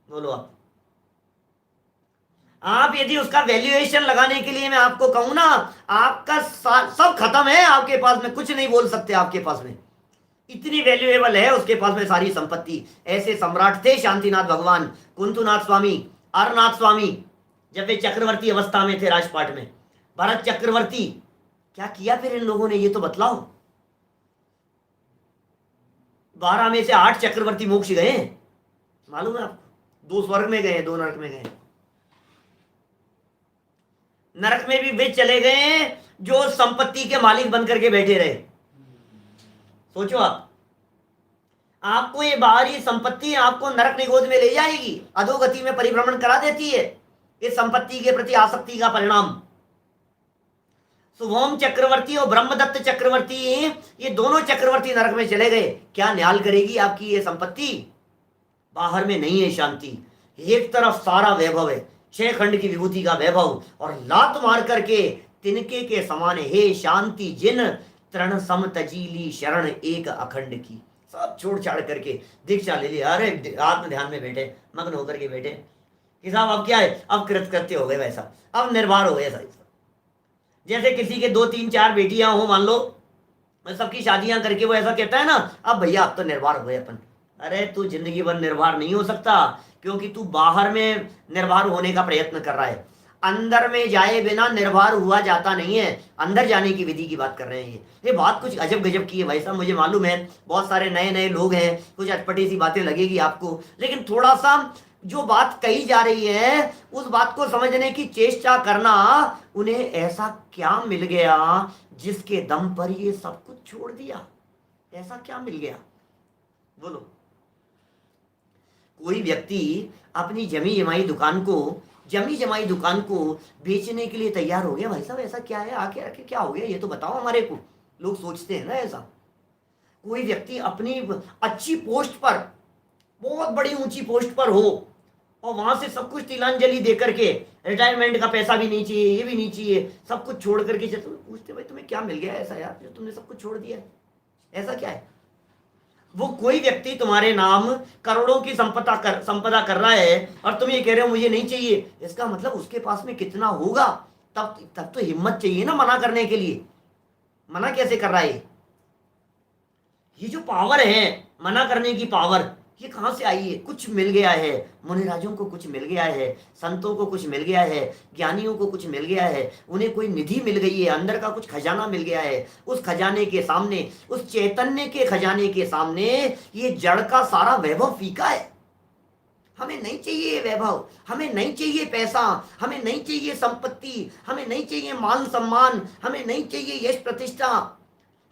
बोलो आप यदि उसका वैल्यूएशन लगाने के लिए मैं आपको कहूं ना, आपका सब खत्म है आपके पास में, कुछ नहीं बोल सकते आपके पास में, इतनी वैल्यूएबल है उसके पास में सारी संपत्ति। ऐसे सम्राट थे शांतिनाथ भगवान, कुंतुनाथ स्वामी, अरनाथ स्वामी, जब वे चक्रवर्ती अवस्था में थे राजपाट में। भरत चक्रवर्ती, क्या किया फिर इन लोगों ने, ये तो बतलाओ। 12 में से 8 चक्रवर्ती मोक्ष गए, मालूम है आपको, 2 स्वर्ग में गए, 2 नरक में गए। नरक में भी वे चले गए जो संपत्ति के मालिक बनकर के बैठे रहे। सोचो आप, आपको ये बाहरी संपत्ति आपको नरक निगोद में ले जाएगी, अधोगति में परिभ्रमण करा देती है, इस संपत्ति के प्रति आसक्ति का परिणाम। शुभोम चक्रवर्ती और ब्रह्मदत्त चक्रवर्ती, ये दोनों चक्रवर्ती नरक में चले गए। क्या न्याल करेगी आपकी ये संपत्ति। बाहर में नहीं है शांति, एक तरफ सारा वैभव है, 6 खंड की विभूति का वैभव, और लात मार करके तिनके के समान हे शांति जिन तृण सम तजीली शरण एक अखंड की। सब छोड़ छाड़ करके दीक्षा ले लिया, अरे आत्म ध्यान में बैठे, मग्न होकर के बैठे कि साहब अब क्या है, अब कृतकृत्य हो गए, वैसा अब निर्भर हो गए। ऐसा जैसे किसी के 2 3 4 बेटियां हो मान लो, सबकी शादियां करके वो ऐसा कहता है ना, अब भैया अब तो निर्भर हो गए अपन। अरे तू जिंदगी भर निर्भर नहीं हो सकता, क्योंकि तू बाहर में निर्भर होने का प्रयत्न कर रहा है, अंदर में जाए बिना निर्भर हुआ जाता नहीं है। अंदर जाने की विधि की बात कर रहे हैं। ये बात कुछ अजब गजब की है भाई साहब, मुझे मालूम है बहुत सारे नए नए लोग हैं, कुछ अटपटी सी बातें लगेगी आपको, लेकिन थोड़ा सा जो बात कही जा रही है उस बात को समझने की चेष्टा करना। उन्हें ऐसा क्या मिल गया जिसके दम पर ये सब कुछ छोड़ दिया, ऐसा क्या मिल गया बोलो। कोई व्यक्ति अपनी जमी जमाई दुकान को बेचने के लिए तैयार हो गया, भाई साहब ऐसा क्या है, आके आके क्या हो गया ये तो बताओ हमारे को। लोग सोचते हैं ना ऐसा। कोई व्यक्ति अपनी अच्छी पोस्ट पर, बहुत बड़ी ऊंची पोस्ट पर हो, और वहां से सब कुछ तिलांजलि दे करके, रिटायरमेंट का पैसा भी नहीं चाहिए, ये भी नहीं चाहिए, सब कुछ छोड़ करके चलते, पूछते भाई तुम्हें क्या मिल गया ऐसा यार जो तुमने सब कुछ छोड़ दिया है, ऐसा क्या है। वो कोई व्यक्ति तुम्हारे नाम करोड़ों की संपदा कर रहा है और तुम ये कह रहे हो मुझे नहीं चाहिए, इसका मतलब उसके पास में कितना होगा। तब तो हिम्मत चाहिए ना मना करने के लिए। मना कैसे कर रहा है, ये जो पावर है मना करने की पावर, ये कहां से आई है। कुछ मिल गया है, मुनिराजों को कुछ मिल गया है, संतों को कुछ मिल गया है, ज्ञानियों को कुछ मिल गया है, उन्हें कोई निधि मिल गई है, अंदर का कुछ खजाना मिल गया है। उस खजाने के सामने, उस चैतन्य के खजाने के सामने ये जड़ का सारा वैभव फीका है। हमें नहीं चाहिए वैभव, हमें नहीं चाहिए पैसा, हमें नहीं चाहिए संपत्ति, हमें नहीं चाहिए मान सम्मान, हमें नहीं चाहिए यश प्रतिष्ठा,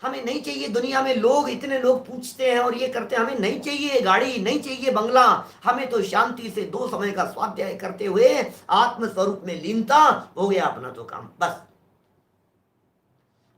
हमें नहीं चाहिए दुनिया में लोग, इतने लोग पूछते हैं और ये करते हैं, हमें नहीं चाहिए गाड़ी, नहीं चाहिए बंगला, हमें तो शांति से 2 समय का स्वाध्याय करते हुए आत्म स्वरूप में लीनता हो गया अपना तो काम बस।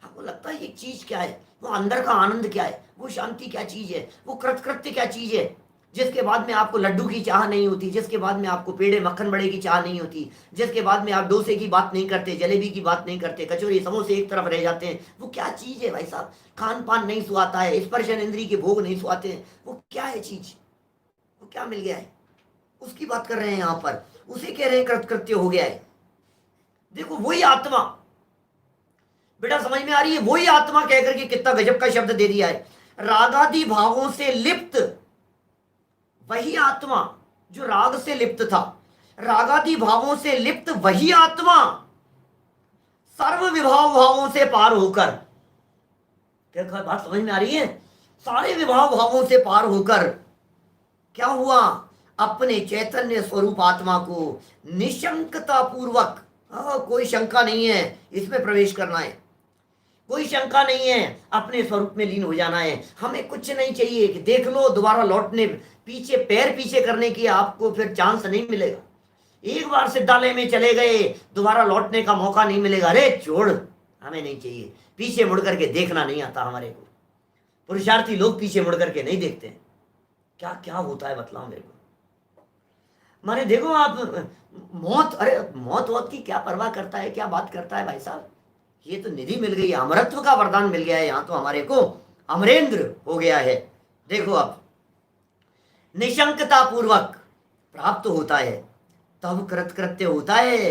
आपको लगता है ये चीज क्या है, वो अंदर का आनंद क्या है, वो शांति क्या चीज है, वो कृतकृत्य क्या चीज है, जिसके बाद में आपको लड्डू की चाह नहीं होती, जिसके बाद में आपको पेड़े मक्खन बड़े की चाह नहीं होती, जिसके बाद में आप डोसे की बात नहीं करते, जलेबी की बात नहीं करते, कचौरी समोसे एक तरफ रह जाते हैं। वो क्या चीज है भाई साहब, खान पान नहीं सुहाता है, स्पर्शन इंद्री के भोग नहीं सुहाते हैं, वो क्या है चीज, वो क्या मिल गया है, उसकी बात कर रहे हैं यहाँ पर। उसे कह रहे हैं कृतकृत्य हो गया है। देखो वही आत्मा, बेटा समझ में आ रही है, वही आत्मा कहकर के कितना गजब का शब्द दे दिया है। रागादि भावों से लिप्त वही आत्मा जो राग से लिप्त था, रागादि भावों से लिप्त वही आत्मा सर्व विभाव भावों से पार होकर, क्या बात समझ में आ रही है, सारे विभाव भावों से पार होकर क्या हुआ, अपने चैतन्य स्वरूप आत्मा को निशंकता पूर्वक, कोई शंका नहीं है इसमें प्रवेश करना है, कोई शंका नहीं है अपने स्वरूप में लीन हो जाना है। हमें कुछ नहीं चाहिए कि देख लो दोबारा लौटने, पीछे पैर पीछे करने की आपको फिर चांस नहीं मिलेगा। एक बार सिद्धालय में चले गए दोबारा लौटने का मौका नहीं मिलेगा। अरे छोड़, हमें नहीं चाहिए, पीछे मुड़ करके देखना नहीं आता हमारे को। पुरुषार्थी लोग पीछे मुड़ करके नहीं देखते हैं। क्या क्या होता है बतलाओ मेरे को। माने देखो आप, मौत, अरे मौत वौत की क्या परवाह करता है, क्या बात करता है भाई साहब। ये तो निधि मिल गई, अमरत्व का वरदान मिल गया है यहाँ तो हमारे को, अमरेंद्र हो गया है। देखो अब, निशंकता पूर्वक प्राप्त होता है, तब कृतकृत्य होता है।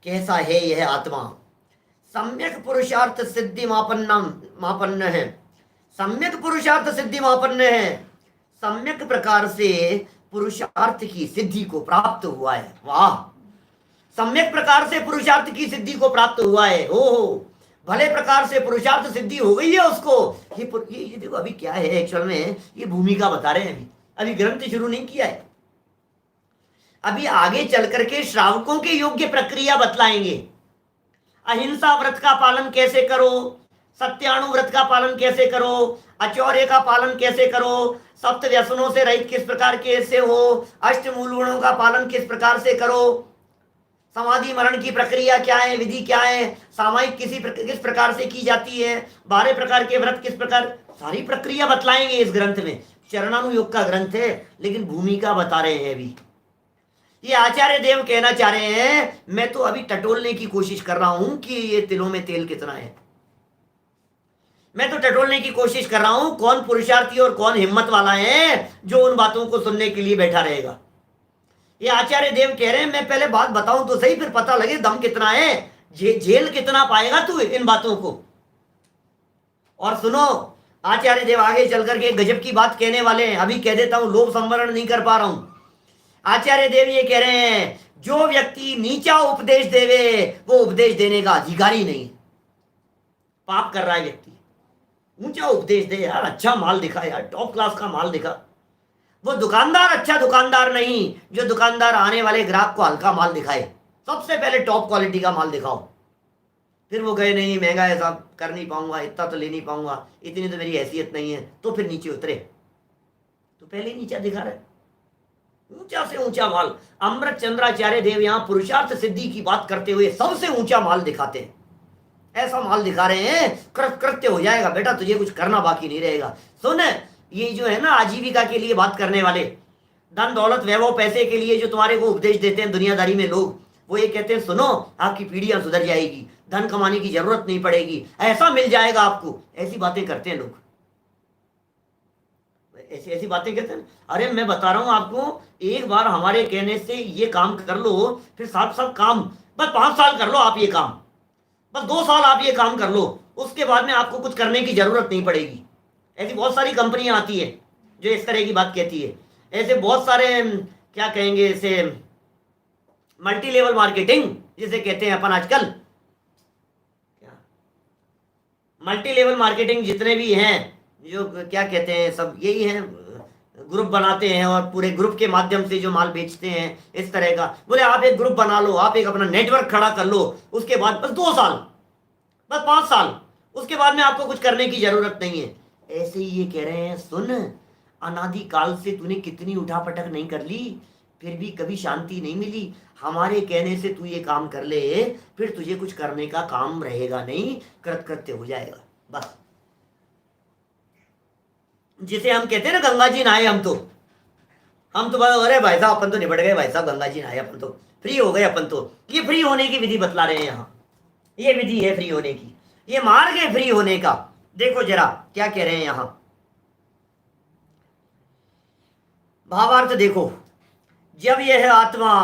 कैसा है यह आत्मा? सम्यक पुरुषार्थ सिद्धि मापन्न है, सम्यक पुरुषार्थ सिद्धि मापन्न है, सम्यक प्रकार से पुरुषार्थ की सिद्धि को प्राप्त हुआ है। वाह, सम्यक प्रकार से पुरुषार्थ की सिद्धि को प्राप्त हुआ है। ओहो, भले प्रकार से पुरुषार्थ सिद्धि हो गई है उसको। ये देखो अभी क्या है एक्चुअल में, ये भूमिका बता रहे हैं, अभी अभी ग्रंथ शुरू नहीं किया है। अभी आगे चल करके श्रावकों के योग्य प्रक्रिया बतलाएंगे। अहिंसा व्रत का पालन कैसे करो, सत्याणु व्रत का पालन कैसे करो, अचौर्य का पालन कैसे करो, सप्त व्यसनों से रहित किस प्रकार कैसे हो, अष्टमूल गुणों का पालन किस प्रकार से करो, समाधि मरण की प्रक्रिया क्या है, विधि क्या है, सामायिक किस प्रकार से की जाती है, 12 प्रकार के व्रत किस प्रकार, सारी प्रक्रिया बतलाएंगे इस ग्रंथ में। चरणानुयोग का ग्रंथ है, लेकिन भूमिका बता रहे हैं अभी। ये आचार्य देव कहना चाह रहे हैं, मैं तो अभी टटोलने की कोशिश कर रहा हूं कि ये तिलों में तेल कितना है। मैं तो टटोलने की कोशिश कर रहा हूं कौन पुरुषार्थी और कौन हिम्मत वाला है जो उन बातों को सुनने के लिए बैठा रहेगा। ये आचार्य देव कह रहे हैं, मैं पहले बात बताऊं तो सही, फिर पता लगे दम कितना है, झेल कितना पाएगा तू इन बातों को। और सुनो, आचार्य देव आगे चल करके गजब की बात कहने वाले हैं। अभी कह देता हूं, लोभ संवरण नहीं कर पा रहा हूं। आचार्य देव ये कह रहे हैं, जो व्यक्ति नीचा उपदेश देवे वो उपदेश देने का अधिकारी नहीं। पाप कर रहा है व्यक्ति, ऊंचा उपदेश दे यार, अच्छा माल दिखा यार, टॉप क्लास का माल दिखा। वो दुकानदार अच्छा दुकानदार नहीं, जो दुकानदार आने वाले ग्राहक को हल्का माल दिखाए। सबसे पहले टॉप क्वालिटी का माल दिखाओ, फिर वो कहे नहीं महंगा है साहब, कर नहीं पाऊंगा, इतना तो ले नहीं पाऊंगा, इतनी तो मेरी हैसियत नहीं है, तो फिर नीचे उतरे। तो पहले नीचा दिखा रहे, ऊंचा से ऊंचा माल। अमृत चंद्राचार्य देव यहाँ पुरुषार्थ सिद्धि की बात करते हुए सबसे ऊंचा माल दिखाते हैं। ऐसा माल दिखा रहे हैं, कृत्य हो जाएगा बेटा, तुझे कुछ करना बाकी नहीं रहेगा। सुन, ये जो है ना आजीविका के लिए बात करने वाले, धन दौलत वैभव पैसे के लिए जो तुम्हारे को उपदेश देते हैं दुनियादारी में लोग, वो ये कहते हैं सुनो आपकी पीढ़ियां सुधर जाएगी, धन कमाने की जरूरत नहीं पड़ेगी, ऐसा मिल जाएगा आपको। ऐसी बातें करते हैं लोग, ऐसी ऐसी बातें कहते हैं। अरे मैं बता रहा हूं आपको, एक बार हमारे कहने से ये काम कर लो, फिर साथ साथ काम, बस 5 साल कर लो आप ये काम, बस 2 साल आप ये काम कर लो, उसके बाद में आपको कुछ करने की जरूरत नहीं पड़ेगी। ऐसी बहुत सारी कंपनियां आती है जो इस तरह की बात कहती है। ऐसे बहुत सारे क्या कहेंगे, ऐसे मल्टी लेवल मार्केटिंग जिसे कहते हैं अपन आजकल, क्या मल्टी लेवल मार्केटिंग जितने भी हैं, जो क्या कहते हैं, सब यही हैं, ग्रुप बनाते हैं और पूरे ग्रुप के माध्यम से जो माल बेचते हैं इस तरह का। बोले आप एक ग्रुप बना लो, आप एक अपना नेटवर्क खड़ा कर लो, उसके बाद बस 2 साल, बस 5 साल, उसके बाद में आपको कुछ करने की जरूरत नहीं है। ऐसे ही ये कह रहे हैं, सुन अनादि काल से तूने कितनी उठापटक नहीं कर ली, फिर भी कभी शांति नहीं मिली। हमारे कहने से तू ये काम कर ले, फिर तुझे कुछ करने का काम रहेगा नहीं, कृत्य हो जाएगा बस। जिसे हम कहते हैं ना गंगा जी नहाए, हम तो अरे भाई साहब अपन तो निपट गए, भाई साहब गंगा जी नहाए, अपन तो फ्री हो गए अपन तो। ये फ्री होने की विधि बतला रहे हैं यहाँ, ये विधि है फ्री होने की, ये मार्ग है फ्री होने का। देखो जरा क्या कह रहे हैं यहां, भावार्थ देखो। जब यह आत्मा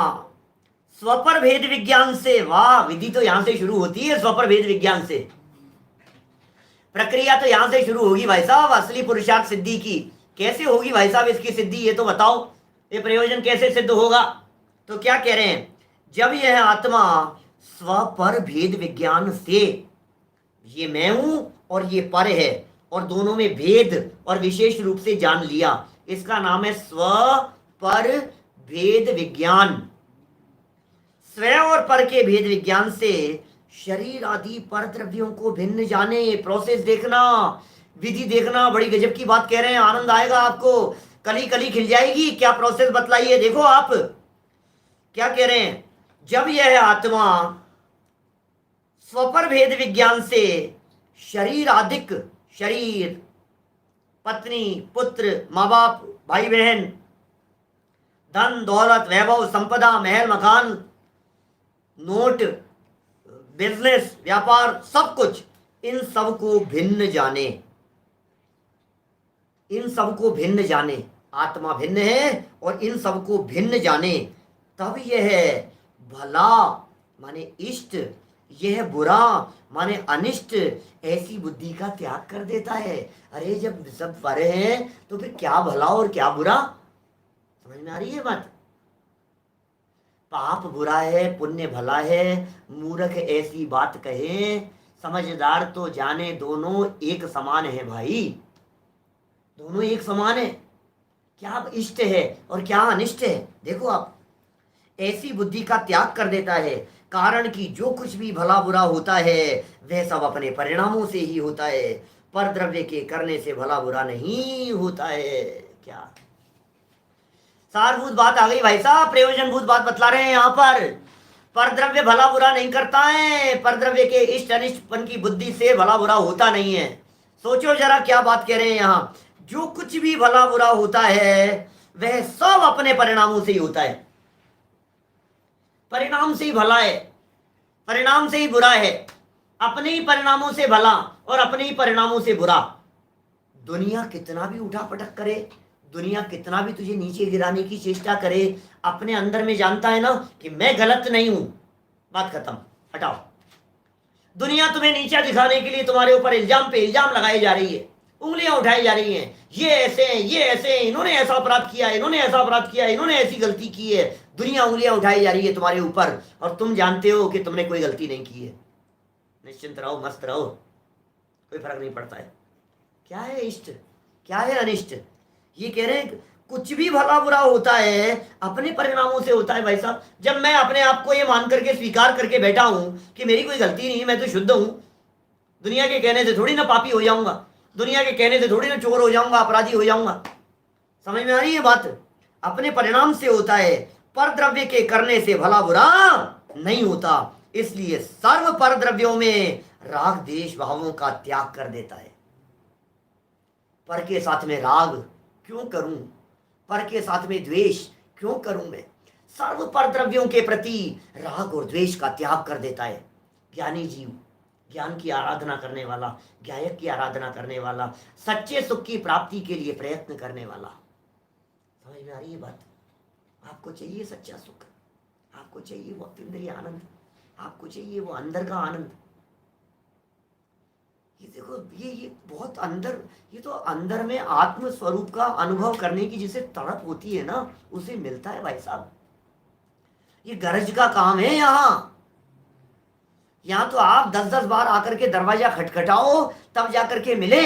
स्वपर भेद विज्ञान से, वाह विधि तो यहां से शुरू होती है, स्वपर भेद विज्ञान से, प्रक्रिया तो यहां से शुरू होगी भाई साहब। असली पुरुषार्थ सिद्धि की कैसे होगी भाई साहब, इसकी सिद्धि ये तो बताओ, ये प्रयोजन कैसे सिद्ध होगा। तो क्या कह रहे हैं, जब यह आत्मा स्वपर भेद विज्ञान से, ये मैं हूं और ये पर है, और दोनों में भेद और विशेष रूप से जान लिया, इसका नाम है स्व पर भेद विज्ञान। स्व और पर के भेद विज्ञान से शरीर आदि पर द्रव्यों को भिन्न जाने। प्रोसेस देखना, विधि देखना, बड़ी गजब की बात कह रहे हैं, आनंद आएगा आपको, कली कली खिल जाएगी। क्या प्रोसेस बतलाइए, देखो आप क्या कह रहे हैं। जब यह आत्मा स्वपर भेद विज्ञान से शरीर आदिक, शरीर, पत्नी, पुत्र, माँ बाप, भाई बहन, धन दौलत वैभव संपदा महल मकान नोट बिजनेस व्यापार सब कुछ, इन सब को भिन्न जाने, इन सब को भिन्न जाने, आत्मा भिन्न है और इन सब को भिन्न जाने, तब यह भला माने इष्ट, यह बुरा माने अनिष्ट ऐसी बुद्धि का त्याग कर देता है। अरे जब सब परे हैं तो फिर क्या भला और क्या बुरा, समझ में आ रही है बात? पाप बुरा है पुण्य भला है, मूर्ख ऐसी बात कहे, समझदार तो जाने दोनों एक समान है भाई, दोनों एक समान है। क्या इष्ट है और क्या अनिष्ट है, देखो आप, ऐसी बुद्धि का त्याग कर देता है, कारण कि जो कुछ भी भला बुरा होता है वह सब अपने परिणामों से ही होता है, पर द्रव्य के करने से भला बुरा नहीं होता है। क्या सारभूत बात आ गई भाई साहब, प्रयोजनभूत बात बतला रहे हैं यहाँ पर द्रव्य भला बुरा नहीं करता है, पर द्रव्य के इष्ट अनिष्टपन की बुद्धि से भला बुरा होता नहीं है। सोचो जरा क्या बात कह रहे हैं यहाँ, जो कुछ भी भला बुरा होता है वह सब अपने परिणामों से ही होता है, परिणाम से ही भला है, परिणाम से ही बुरा है, अपने ही परिणामों से भला और अपने ही परिणामों से बुरा। दुनिया कितना भी उठा पटक करे, दुनिया कितना भी तुझे नीचे गिराने की चेष्टा करे, अपने अंदर में जानता है ना कि मैं गलत नहीं हूं, बात खत्म, हटाओ। दुनिया तुम्हें नीचा दिखाने के लिए तुम्हारे ऊपर इल्जाम पे इल्जाम लगाई जा रही है, उंगलियां उठाई जा रही हैं, ये ऐसे हैं, ये ऐसे हैं, इन्होंने ऐसा अपराध किया, इन्होंने ऐसा अपराध किया, इन्होंने ऐसी गलती की है, दुनिया उंगलियां उठाई जा रही है तुम्हारे ऊपर, और तुम जानते हो कि तुमने कोई गलती नहीं की है। निश्चिंत रहो, मस्त रहो, कोई फर्क नहीं पड़ता है। क्या है इष्ट, क्या है अनिष्ट, ये कह रहे हैं कुछ भी भला बुरा होता है अपने परिणामों से होता है भाई साहब। जब मैं अपने आप को ये मान करके स्वीकार करके बैठा हूं कि मेरी कोई गलती नहीं है, मैं तो शुद्ध हूं, दुनिया के कहने से थोड़ी ना पापी हो जाऊंगा, दुनिया के कहने से थोड़ी ना चोर हो जाऊंगा, अपराधी हो जाऊंगा। समझ में आ रही है बात? अपने परिणाम से होता है, पर द्रव्य के करने से भला बुरा नहीं होता, इसलिए सर्व पर द्रव्यों में राग द्वेष भावों का त्याग कर देता है। पर के साथ में राग क्यों करूं, पर के साथ में द्वेष क्यों करूं मैं, सर्व पर द्रव्यों के प्रति राग और द्वेष का त्याग कर देता है। ज्ञानी जीव, ज्ञान की आराधना करने वाला, ज्ञायक की आराधना करने वाला, सच्चे सुख की प्राप्ति के लिए प्रयत्न करने वाला। समझ में आ रही है बात? आपको चाहिए सच्चा सुख, आपको चाहिए वो अतीन्द्रिय आनंद, आपको चाहिए वो अंदर का आनंद। ये देखो, ये बहुत अंदर, ये तो अंदर में आत्म स्वरूप का अनुभव करने की जिसे तड़प होती है ना, उसे मिलता है भाई साहब। ये गरज का काम है। यहाँ तो आप 10-10 बार आकर के दरवाजा खटखटाओ तब जाकर के मिले।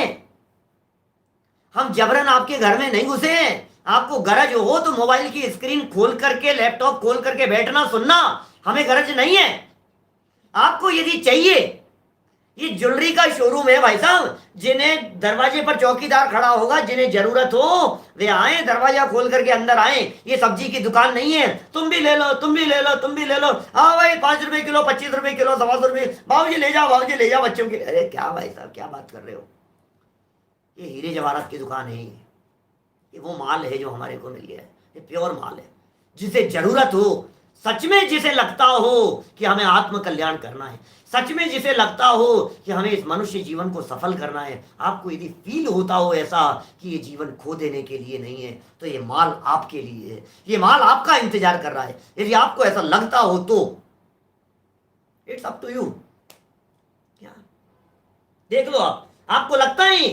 हम जबरन आपके घर में नहीं घुसे। आपको गरज हो तो मोबाइल की स्क्रीन खोल करके, लैपटॉप खोल करके बैठना सुनना, हमें गरज नहीं है। आपको यदि चाहिए, ये ज्वेलरी का शोरूम है भाई साहब, जिन्हें दरवाजे पर चौकीदार खड़ा होगा, जिन्हें जरूरत हो वे आए, दरवाजा खोल करके अंदर आए। ये सब्जी की दुकान नहीं है, तुम भी ले लो, तुम भी ले लो, तुम भी ले लो, हाँ भाई 5 रुपए किलो, 25 रुपए किलो, 125 रुपए, बाबूजी ले जाओ, बाबूजी ले जाओ बच्चों के। अरे क्या भाई साहब, क्या बात कर रहे हो? ये हीरे जवाहरात की दुकान है, ये वो माल है जो हमारे को मिल गया है, ये प्योर माल है। जिसे जरूरत हो, सच में जिसे लगता हो कि हमें आत्म कल्याण करना है, सच में जिसे लगता हो कि हमें इस मनुष्य जीवन को सफल करना है, आपको यदि फील होता हो ऐसा कि ये जीवन खो देने के लिए नहीं है, तो ये माल आपके लिए है, ये माल आपका इंतजार कर रहा है। यदि आपको ऐसा लगता हो तो इट्स अप टू यू। क्या देख लो, आपको लगता है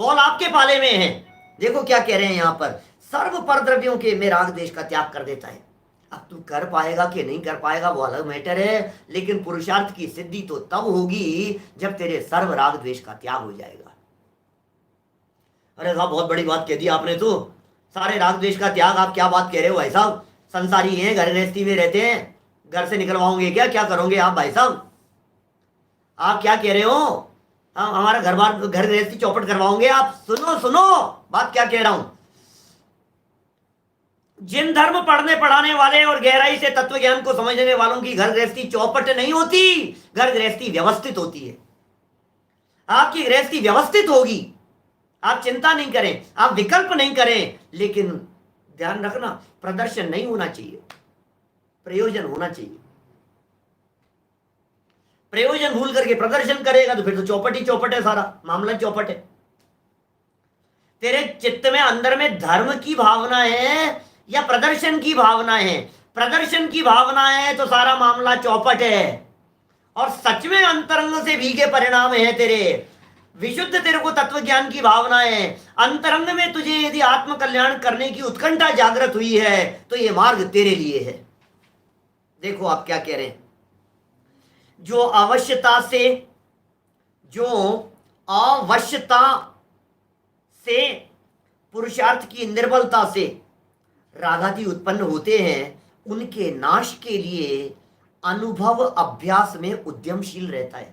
बॉल आपके पाले में है। देखो क्या कह रहे हैं यहाँ पर, सर्व पर द्रव्यों के में राग द्वेष का त्याग कर देता है। अब तू कर पाएगा कि नहीं कर पाएगा वो अलग मैटर है, लेकिन पुरुषार्थ की सिद्धि तो तब होगी जब तेरे सर्व राग द्वेष का त्याग हो जाएगा। अरे साहब बहुत बड़ी बात कह दी आपने, तो सारे राग द्वेष का त्याग, आप क्या बात कह रहे हो भाई साहब? संसारी हैं, घर गृहस्थी में रहते हैं, घर से निकलवाओगे क्या करोगे आप भाई साहब? आप क्या कह रहे हो? हमारा घर बार घर गृहस्थी चौपट करवाओगे आप? सुनो सुनो बात क्या कह रहा हूं। जिन धर्म पढ़ने पढ़ाने वाले और गहराई से तत्व ज्ञान को समझने वालों की घर गृहस्थी चौपट नहीं होती, घर गृहस्थी व्यवस्थित होती है। आपकी गृहस्थी व्यवस्थित होगी, आप चिंता नहीं करें, आप विकल्प नहीं करें, लेकिन ध्यान रखना, प्रदर्शन नहीं होना चाहिए, प्रयोजन होना चाहिए। प्रयोजन भूल करके प्रदर्शन करेगा तो फिर तो चौपट ही चौपट है, सारा मामला चौपट है। तेरे चित्त में अंदर में धर्म की भावना है या प्रदर्शन की भावना है? प्रदर्शन की भावना है तो सारा मामला चौपट है, और सच में अंतरंग से भीगे परिणाम है तेरे, विशुद्ध तेरे को तत्व ज्ञान की भावना है, अंतरंग में तुझे यदि आत्म कल्याण करने की उत्कंठा जागृत हुई है तो ये मार्ग तेरे लिए है। देखो आप क्या कह रहे हैं, जो अवश्यता से, जो अवश्यता से, पुरुषार्थ की निर्बलता से रागादि उत्पन्न होते हैं, उनके नाश के लिए अनुभव अभ्यास में उद्यमशील रहता है।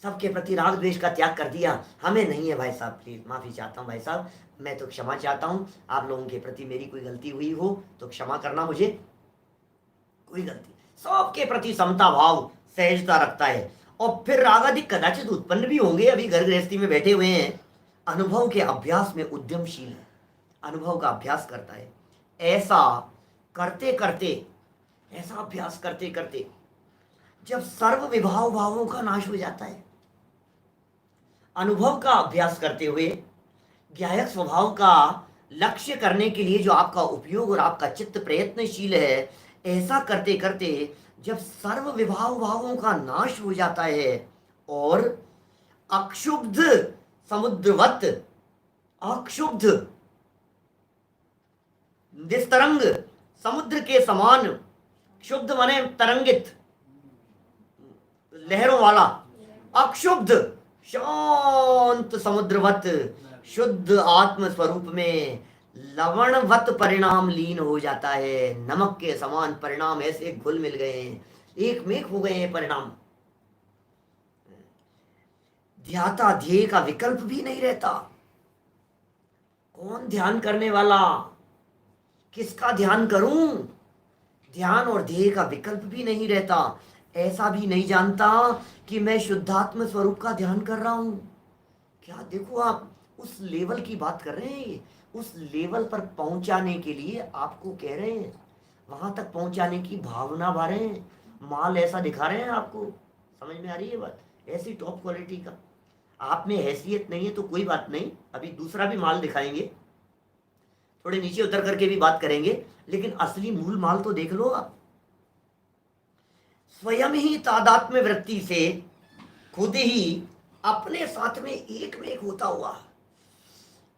सबके प्रति राग द्वेष का त्याग कर दिया, हमें नहीं है भाई साहब, प्लीज माफी चाहता हूं भाई साहब, मैं तो क्षमा चाहता हूं, आप लोगों के प्रति मेरी कोई गलती हुई हो तो क्षमा करना, मुझे कोई गलती। सबके प्रति समता भाव, सहजता रखता है, और फिर रागादि कदाचित उत्पन्न भी होंगे, अभी घर गृहस्थी में बैठे हुए हैं, अनुभव के अभ्यास में उद्यमशील है, अनुभव का अभ्यास करता है। ऐसा करते करते, ऐसा अभ्यास करते करते जब सर्व विभाव भावों का नाश हो जाता है, अनुभव का अभ्यास करते हुए ज्ञायक स्वभाव का लक्ष्य करने के लिए जो आपका उपयोग और आपका चित्त प्रयत्नशील है, ऐसा करते करते जब सर्व विभाव भावों का नाश हो जाता है और अक्षुब्ध समुद्रवत, अक्षुब्ध निस्तरंग समुद्र के समान, क्षुब्ध माने तरंगित, लहरों वाला, अक्षुब्ध शांत समुद्रवत शुद्ध आत्म स्वरूप में लवणवत परिणाम लीन हो जाता है। नमक के समान परिणाम ऐसे घुल मिल गए हैं, एक मेक हो गए हैं परिणाम। ध्याता ध्येय का विकल्प भी नहीं रहता। कौन ध्यान करने वाला, किसका ध्यान करूं, ध्यान और ध्येय का विकल्प भी नहीं रहता। ऐसा भी नहीं जानता कि मैं शुद्धात्म स्वरूप का ध्यान कर रहा हूं। क्या देखो, आप उस लेवल की बात कर रहे हैं, उस लेवल पर पहुंचाने के लिए आपको कह रहे हैं, वहां तक पहुंचाने की भावना भर रहे हैं, माल ऐसा दिखा रहे हैं आपको। समझ में आ रही है बात? ऐसी टॉप क्वालिटी का आप में हैसियत नहीं है तो कोई बात नहीं, अभी दूसरा भी माल दिखाएंगे, थोड़े नीचे उतर करके भी बात करेंगे, लेकिन असली मूल माल तो देख लो आप। स्वयं ही तादात्म्य वृत्ति से खुद ही अपने साथ में एक में एक होता हुआ,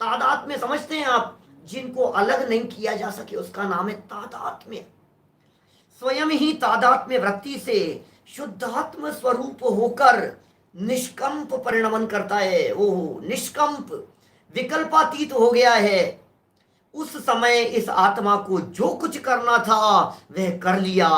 तादात्म्य समझते हैं आप, जिनको अलग नहीं किया जा सके उसका नाम है तादात्म्य। स्वयं ही तादात्म्य वृत्ति से शुद्धात्म स्वरूप होकर निष्कंप परिणमन करता है। ओह, निष्कंप, विकल्पातीत हो गया है। उस समय इस आत्मा को जो कुछ करना था वह कर लिया,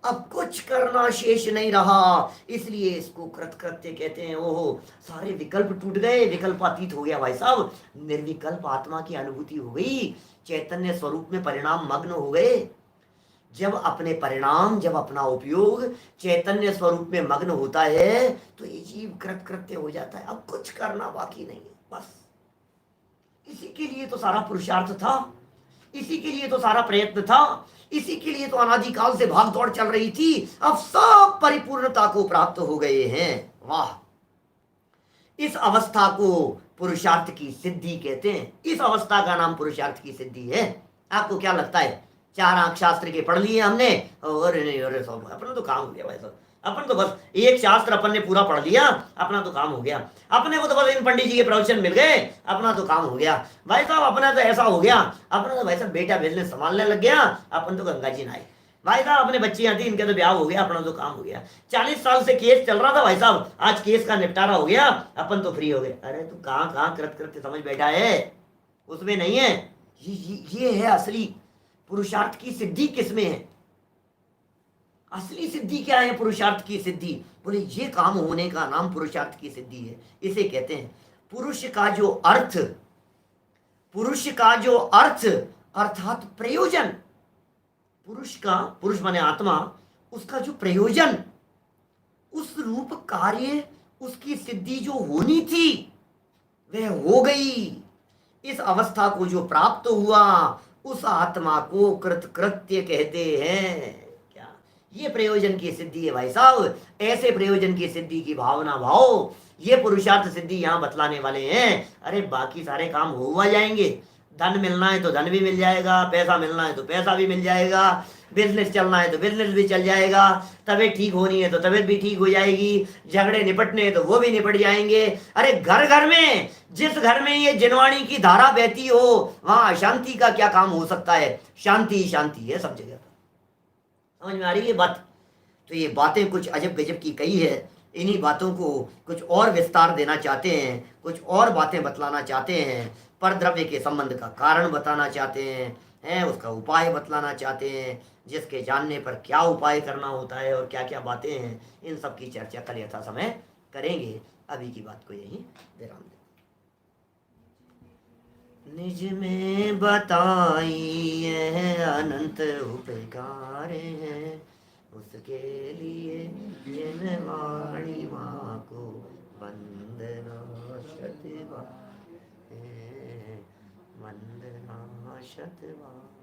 अब कुछ करना शेष नहीं रहा, इसलिए इसको कृतकृत्य कहते हैं। ओहो, सारे विकल्प टूट गए, विकल्पातीत हो गया भाई साहब, निर्विकल्प आत्मा की अनुभूति हो गई, चैतन्य स्वरूप में परिणाम मग्न हो गए। जब अपने परिणाम, जब अपना उपयोग चैतन्य स्वरूप में मग्न होता है तो ये जीव कृतकृत्य हो जाता है, अब कुछ करना बाकी नहीं है, बस। इसी के लिए तो सारा पुरुषार्थ था, इसी के लिए तो सारा प्रयत्न था, इसी के लिए तो अनादिकाल से भाग दौड़ चल रही थी, अब सब परिपूर्णता को प्राप्त हो गए हैं। वाह! इस अवस्था को पुरुषार्थ की सिद्धि कहते हैं। इस अवस्था का नाम पुरुषार्थ की सिद्धि है। आपको क्या लगता है, 4 आंख शास्त्र के पढ़ लिए हमने, और अरे सब अपना तो काम हो गया भाई साहब, अपन तो बस एक शास्त्र अपन ने पूरा पढ़ लिया, अपना तो काम हो गया, अपने को तो बस इन पंडित जी के प्रवचन मिल गए, अपना तो काम हो गया भाई साहब, अपना तो ऐसा हो गया, अपना तो भाई साहब बेटा बिजनेस संभालने लग गया, अपन तो गंगा जी नहाए भाई साहब, अपने बच्चे यहाँ थी, इनके तो ब्याह हो गया, अपना तो काम हो गया। 40 साल से केस चल रहा था भाई साहब, आज केस का निपटारा हो गया, अपन तो फ्री हो गए। अरे तू कहाँ कहाँ कृत समझ बैठा है, उसमें नहीं है। ये है असली पुरुषार्थ की सिद्धि। किसमें है असली सिद्धि? क्या है पुरुषार्थ की सिद्धि? बोले ये काम होने का नाम पुरुषार्थ की सिद्धि है। इसे कहते हैं पुरुष का जो अर्थ, पुरुष का जो अर्थ अर्थात प्रयोजन, पुरुष का, पुरुष माने आत्मा, उसका जो प्रयोजन, उस रूप कार्य, उसकी सिद्धि जो होनी थी वह हो गई। इस अवस्था को जो प्राप्त हुआ उस आत्मा को कृतकृत्य कहते हैं। क्या ये प्रयोजन की सिद्धि है भाई साहब। ऐसे प्रयोजन की सिद्धि की भावना भाव ये पुरुषार्थ सिद्धि यहाँ बतलाने वाले हैं। अरे बाकी सारे काम हुआ जाएंगे। धन मिलना है तो धन भी मिल जाएगा, पैसा मिलना है तो पैसा भी मिल जाएगा, बिजनेस चलना है तो बिजनेस भी चल जाएगा, तबीयत ठीक होनी है तो तबीयत भी ठीक हो जाएगी, झगड़े निपटने हैं तो वो भी निपट जाएंगे। अरे घर घर में, जिस घर में ये जिनवाणी की धारा बहती हो वहां अशांति का क्या काम हो सकता है। शांति ही शांति है सब जगह पर। समझ में आ रही है बात। तो ये बातें कुछ अजब गजब की कही है। इन्हीं बातों को कुछ और विस्तार देना चाहते हैं, कुछ और बातें बतलाना चाहते हैं, पर द्रव्य के संबंध का कारण बताना चाहते हैं, उसका उपाय बतलाना चाहते हैं, जिसके जानने पर क्या उपाय करना होता है और क्या क्या बातें हैं, इन सब की चर्चा कल यथा समय करेंगे। अभी की बात को यही विराम दें। निज में बताई है अनंत उपकार है, उसके लिए जिन वाणी माँ को वंदना शतबार, वंदना शतबार।